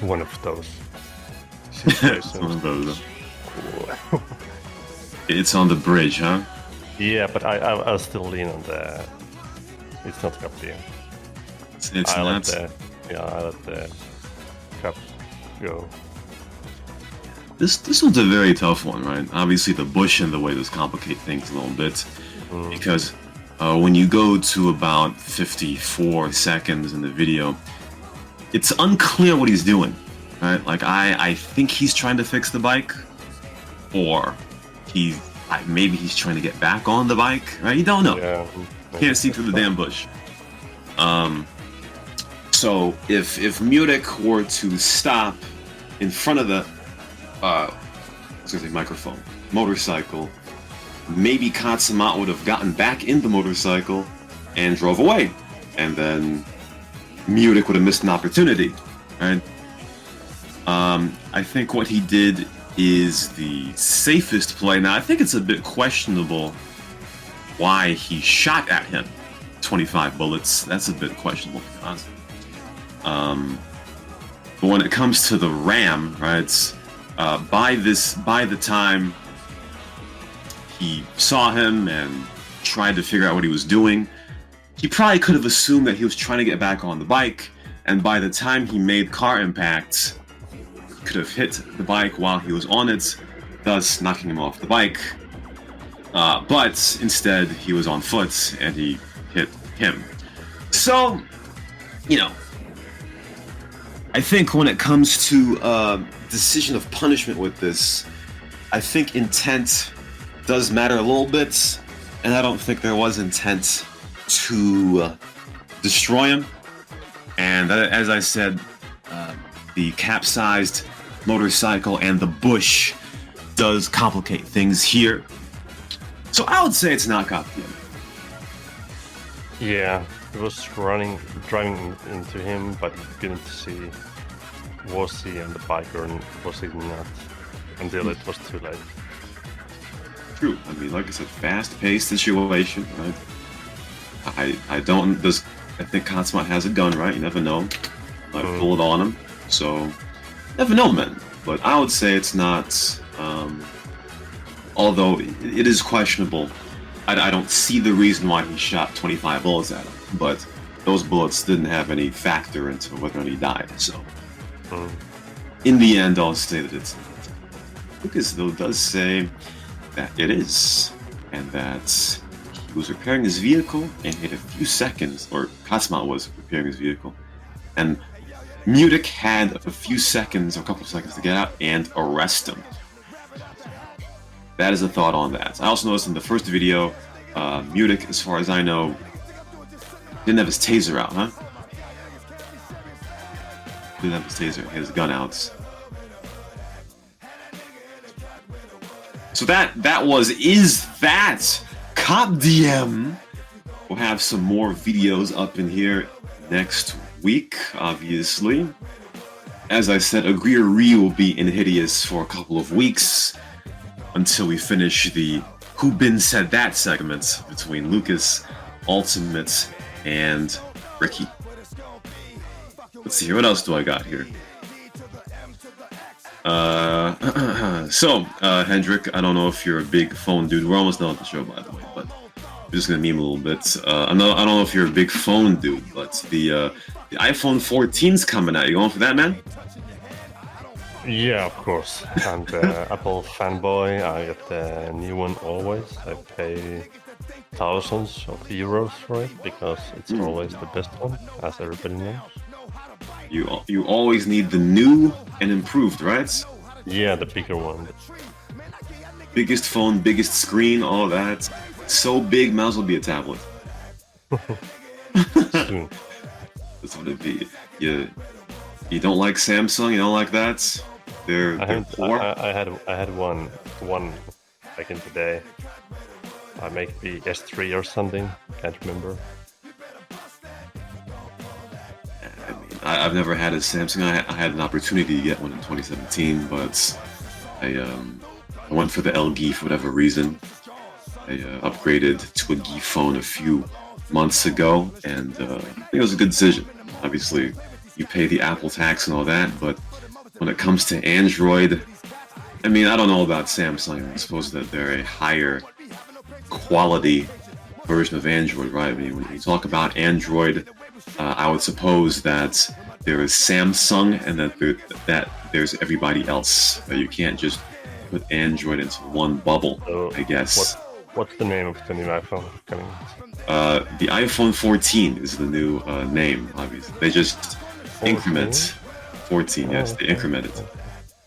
one of those situations. One of those. It's on the bridge, huh? Yeah, but I'll still lean on the. It's not cup here. It's I not. I let the cup go. This one's a very tough one, right? Obviously, the bush and the way does complicate things a little bit, because when you go to about 54 seconds in the video, it's unclear what he's doing, right? Like I think he's trying to fix the bike, or maybe he's trying to get back on the bike, right? You don't know. Yeah. Can't see through the damn bush. So if Munich were to stop in front of the motorcycle, maybe Katsumat would have gotten back in the motorcycle and drove away, and then Munich would have missed an opportunity, right? I think what he did is the safest play. Now, I think it's a bit questionable why he shot at him 25 bullets. That's a bit questionable, to be honest. But when it comes to the ram, right, by the time he saw him and tried to figure out what he was doing, he probably could have assumed that he was trying to get back on the bike, and by the time he made car impact, could have hit the bike while he was on it, thus knocking him off the bike. But instead, he was on foot and he hit him. So, I think when it comes to decision of punishment with this, I think intent does matter a little bit, and I don't think there was intent to destroy him. And as I said, the capsized motorcycle and the bush does complicate things here. So I would say it's not copy. Yeah, he was driving into him, but you couldn't see was he on the bike or was he not until it was too late. True. I mean, like I said, fast-paced situation, right? I think Katsumat has a gun, right? You never know. Might pull it on him. So, never know, man. But I would say it's not, although it is questionable. I don't see the reason why he shot 25 bullets at him, but those bullets didn't have any factor into whether or not he died, so. In the end, I'll say that it's not. Lucas, though, does say that it is, and that he was repairing his vehicle, and he had a few seconds, or Katsumat was repairing his vehicle, and Munich had a few seconds, or a couple of seconds to get out and arrest him. That is a thought on that. I also noticed in the first video, Munich, as far as I know, didn't have his taser out, huh? Didn't have his taser, he had his gun out. So is that Cop DM? We'll have some more videos up in here next week, obviously. As I said, Agree or Re will be in Hideous for a couple of weeks until we finish the Who Been Said That segment between Lucas, Ultimate, and Rickie. Let's see here, what else do I got here? Hendrik, I don't know if you're a big phone dude. We're almost done with the show, by the way, but I'm just gonna meme a little bit. I don't know if you're a big phone dude, but the iPhone 14's coming out. You going for that, man? Yeah, of course. I'm the Apple fanboy. I get the new one always. I pay thousands of euros for it because it's always the best one, as everybody knows. You always need the new and improved, right? Yeah, the bigger one. Biggest phone, biggest screen, all that. So big, might as well be a tablet. Soon. That's what it be. You don't like Samsung? You don't like that? They're poor. I had one back in the day. I make the S3 or something. Can't remember. I mean, I've never had a Samsung. I had an opportunity to get one in 2017, but I went for the LG for whatever reason. I upgraded to a G phone a few months ago, and I think it was a good decision. Obviously, you pay the Apple tax and all that, but when it comes to Android, I mean, I don't know about Samsung. I suppose that they're a higher quality version of Android, right? I mean, when you talk about Android, I would suppose that there is Samsung and that there's everybody else. You can't just put Android into one bubble, So I guess. what's the name of the new iPhone coming out? The iPhone 14 is the new name, obviously. They just 14? increment 14, yes, they okay. increment it.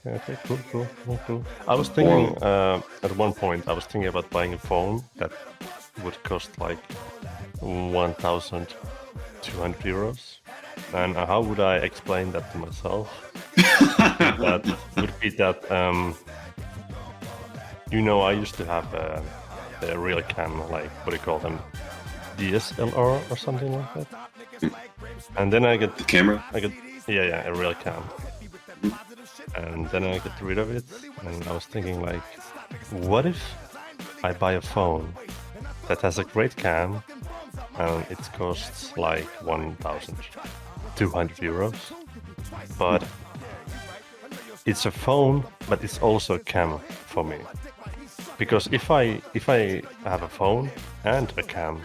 Okay, cool. I was thinking at one point I was thinking about buying a phone that would cost like 1,200 euros. And how would I explain that to myself? That would be that I used to have a real cam, like what do you call them, DSLR or something like that. And then I get The camera? a real cam. And then I got rid of it, and I was thinking like, what if I buy a phone that has a great cam and it costs like 1,200 euros, but it's a phone, but it's also a cam for me. Because if I have a phone and a cam,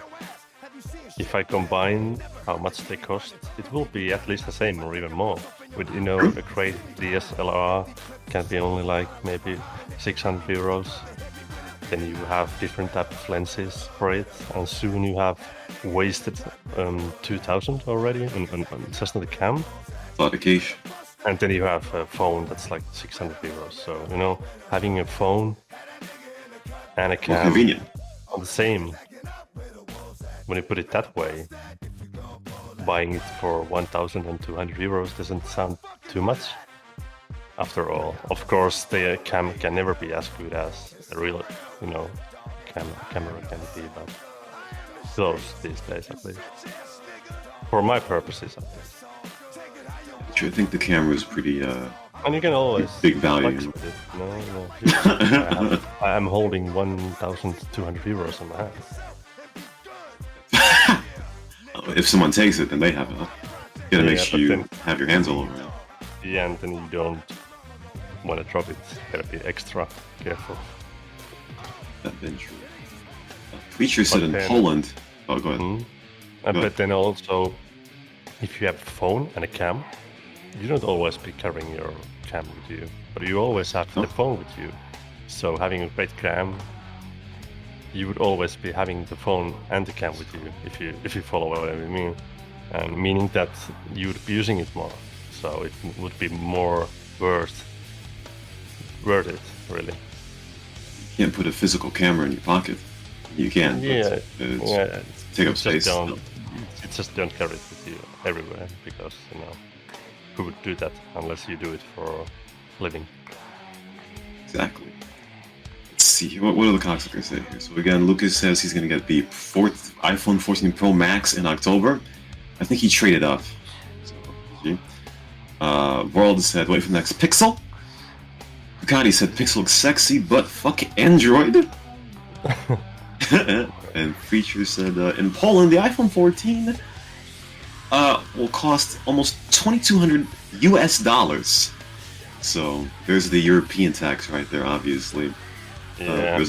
if I combine how much they cost, it will be at least the same or even more. With a great DSLR can be only like maybe 600 euros. Then you have different type of lenses for it, and soon you have wasted 2,000 already on just on the cam. Modification. And then you have a phone that's like 600 euros. So having a phone and a More cam convenient. on the same. When you put it that way, buying it for 1,200 euros doesn't sound too much. After all, of course, the cam can never be as good as a real, camera can be, but close these days at least. For my purposes, at least. I think the camera is pretty And you can always big value. flex with it. I'm holding 1,200 euros in my hand. If someone takes it, then they have it. Huh? You gotta make sure but you then- have your hands all over it. Yeah, and then you don't want to drop it. Gotta be extra careful. That's been true. Preacher said But in then- Poland. Oh, go ahead. Good. But then also, if you have a phone and a cam, you don't always be carrying your cam with you, but you always have the phone with you. So having a great cam, you would always be having the phone and the cam with you, if you follow what I mean, and meaning that you would be using it more. So it would be more worth it, really. You can't put a physical camera in your pocket. You can. Yeah, But take up space. You just don't carry it with you everywhere because who would do that unless you do it for a living? Exactly. Let's see. What are the cocksuckers say here? So again, Lucas says he's going to get the iPhone 14 Pro Max in October. I think he traded up. So, World said, wait for the next Pixel. Ducati said, Pixel looks sexy, but fuck Android. And Preacher said, in Poland, the iPhone 14 will cost almost $2,200 US. So there's the European tax right there, obviously. Yeah.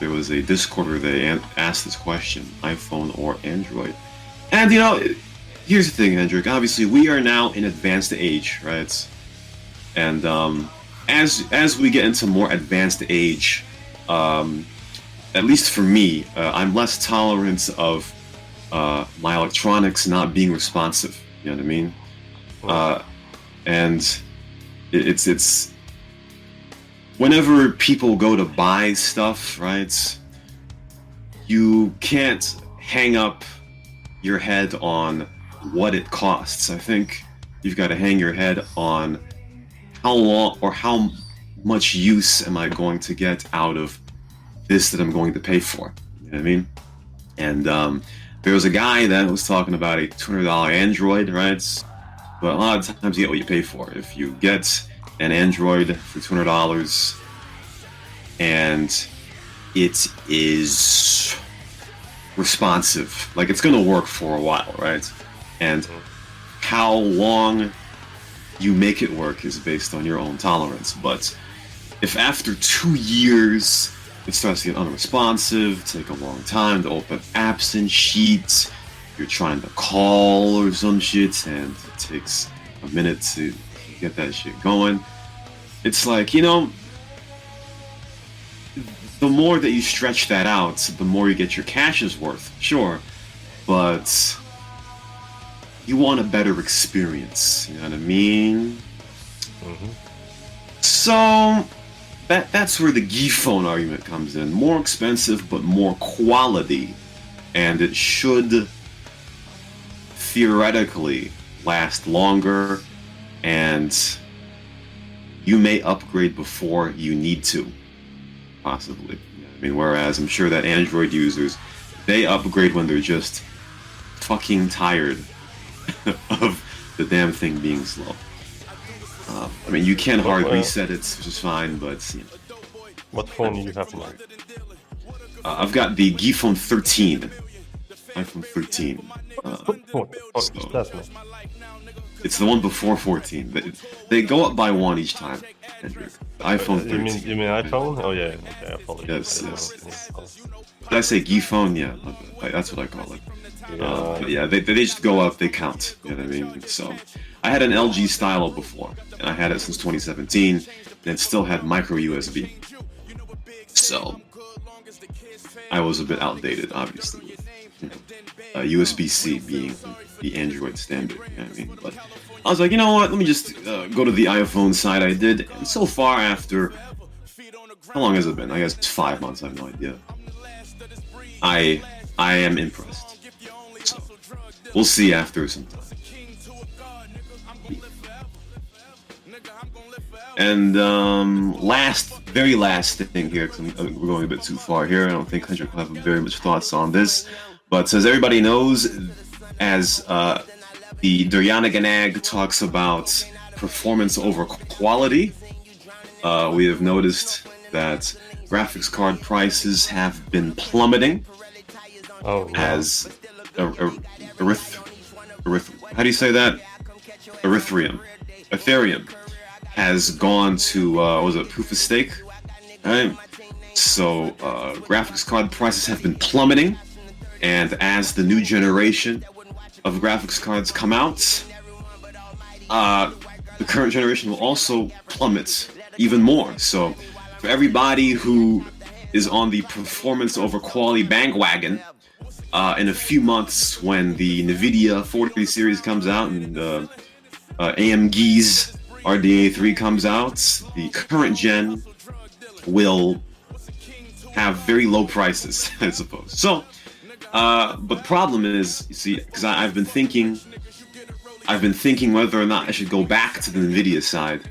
There was a Discord where they asked this question, iPhone or Android. And here's the thing, Hendrik. Obviously, we are now in advanced age, right? And as we get into more advanced age, at least for me, I'm less tolerant of my electronics not being responsive. You know what I mean? And it's whenever people go to buy stuff, right? You can't hang up your head on what it costs. I think you've got to hang your head on how long or how much use am I going to get out of this that I'm going to pay for. You know what I mean? And there was a guy that was talking about a $200 Android, right? But a lot of times you get what you pay for. If you get an Android for $200 and it is responsive, like it's gonna work for a while, right? And how long you make it work is based on your own tolerance. But if after 2 years it starts to get unresponsive, take a long time to open apps and sheets, you're trying to call or some shit and it takes a minute to get that shit going, it's like, you know, the more that you stretch that out, the more you get your cash's worth, sure, but you want a better experience, you know what I mean? So that's where the phone argument comes in. More expensive, but more quality, and it should theoretically last longer, and you may upgrade before you need to, possibly. I mean, whereas I'm sure that Android users, they upgrade when they're just fucking tired of the damn thing being slow. I mean, you can hard reset it, which is fine, but you know. What phone do you have now? I've got the iPhone 13. iPhone 13. It's the one before 14. They go up by one each time, Hendrik. iPhone 13. You mean iPhone? Oh yeah. Okay, I apologize. Yes. Did I say iPhone? Yeah, that's what I call it. But yeah, they just go up, they count. You know what I mean? So, I had an LG Stylo before, and I had it since 2017, and it still had micro USB. So, I was a bit outdated, obviously. USB-C being the Android standard, you know what I mean? But I was like, you know what, let me just go to the iPhone side. I did, and so far after, how long has it been? I guess it's 5 months, I have no idea. I am impressed. So, we'll see after some time. And very last thing here, because we're going a bit too far here. I don't think Hendrik will have very much thoughts on this. But as everybody knows, as the Durjanaganag talks about performance over quality, we have noticed that graphics card prices have been plummeting. Oh, wow. As how do you say that? Ethereum has gone to was it proof of stake? Right. So graphics card prices have been plummeting, and as the new generation of graphics cards come out, the current generation will also plummet even more. So for everybody who is on the performance over quality bandwagon, in a few months when the NVIDIA 40 series comes out and AMD's RDNA 3 comes out, the current gen will have very low prices, I suppose. So, but the problem is, you see, because I've been thinking whether or not I should go back to the NVIDIA side,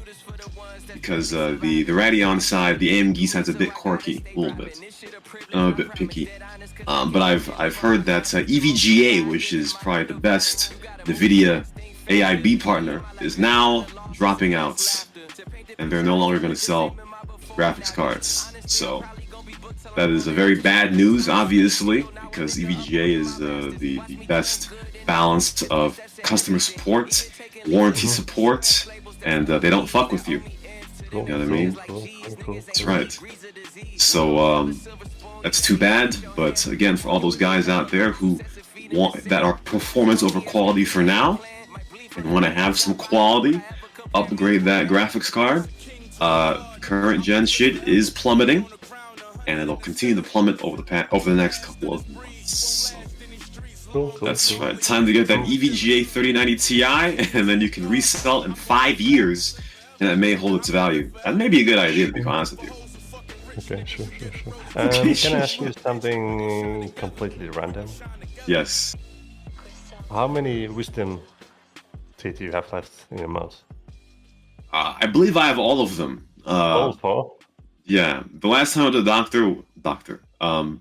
because the Radeon side, the AMD side's a bit quirky, a little bit. I'm a bit picky. But I've heard that EVGA, which is probably the best NVIDIA AIB partner, is now dropping out, and they're no longer going to sell graphics cards. So that is a very bad news, obviously, because EVGA is the best balance of customer support, warranty support, and they don't fuck with you. You know what I mean? Cool. That's right. So that's too bad. But again, for all those guys out there who that are performance over quality for now and want to have some quality, upgrade that graphics card. The current gen shit is plummeting, and it'll continue to plummet over the next couple of months. Cool, That's cool. right. Time to get that EVGA 3090 Ti, and then you can resell it in 5 years, and it may hold its value. That may be a good idea, to be honest with you. Okay, sure. Okay, Can I ask you something completely random? Yes. How many wisdom teeth do you have left in your mouth? I believe I have all of them. All 4? Yeah. The last time I went to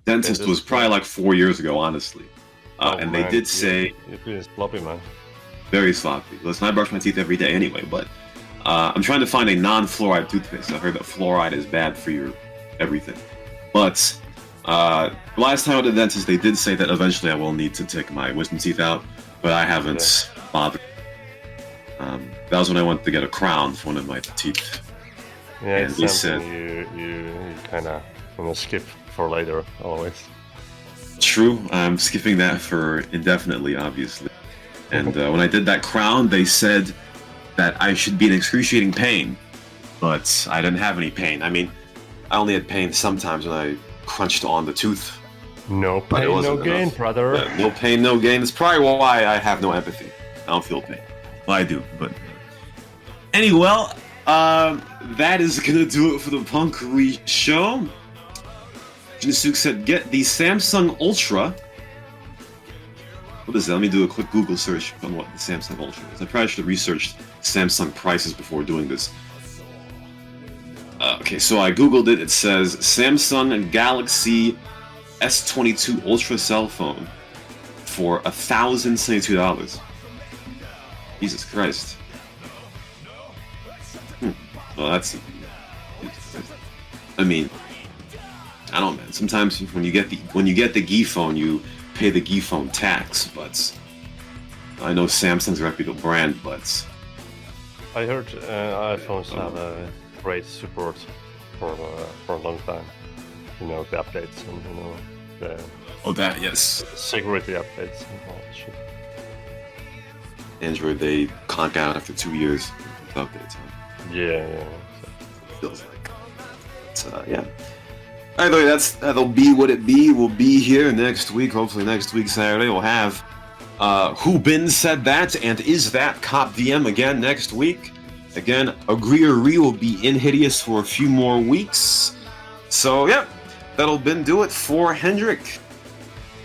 dentist was probably like 4 years ago, honestly. And they did say... You're pretty sloppy, man. Very sloppy. Listen, I brush my teeth every day anyway, but I'm trying to find a non-fluoride toothpaste. I heard that fluoride is bad for your everything. But the last time I went to the dentist, they did say that eventually I will need to take my wisdom teeth out, but I haven't bothered. That was when I went to get a crown for one of my teeth. Yeah, and it's something you kind of skip for later, always. True, I'm skipping that for indefinitely, obviously. And when I did that crown, they said that I should be in excruciating pain, but I didn't have any pain. I mean, I only had pain sometimes when I crunched on the tooth. No pain, no gain, enough. brother. Yeah, no pain, no gain. That's probably why I have no empathy. I don't feel pain. Well, I do, but... Anyway, that is gonna do it for the Punkery show. Jinsook said, get the Samsung Ultra. What is that? Let me do a quick Google search on what the Samsung Ultra is. I probably should have researched Samsung prices before doing this. Okay, so I Googled it. It says Samsung Galaxy S22 Ultra cell phone for $1,072. Jesus Christ. Well, that's... I mean... I don't know, man. Sometimes when you get the Gi phone, you pay the Gi phone tax. But I know Samsung's a reputable brand, but I heard iPhones have a great support for a long time. You know, the updates and the yes. security updates and all that shit. Android, they conk out after 2 years with updates. Huh? Yeah. Feels like. But, yeah. Anyway, that'll be what it be. We'll be here next week. Hopefully next week, Saturday, we'll have Who Bin Said That and Is That Cop DM again next week. Again, Agree or Re will be in Hideous for a few more weeks. So, yeah, that'll do it for Hendrik.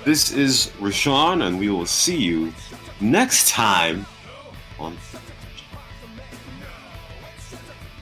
This is Rashawn, and we will see you next time on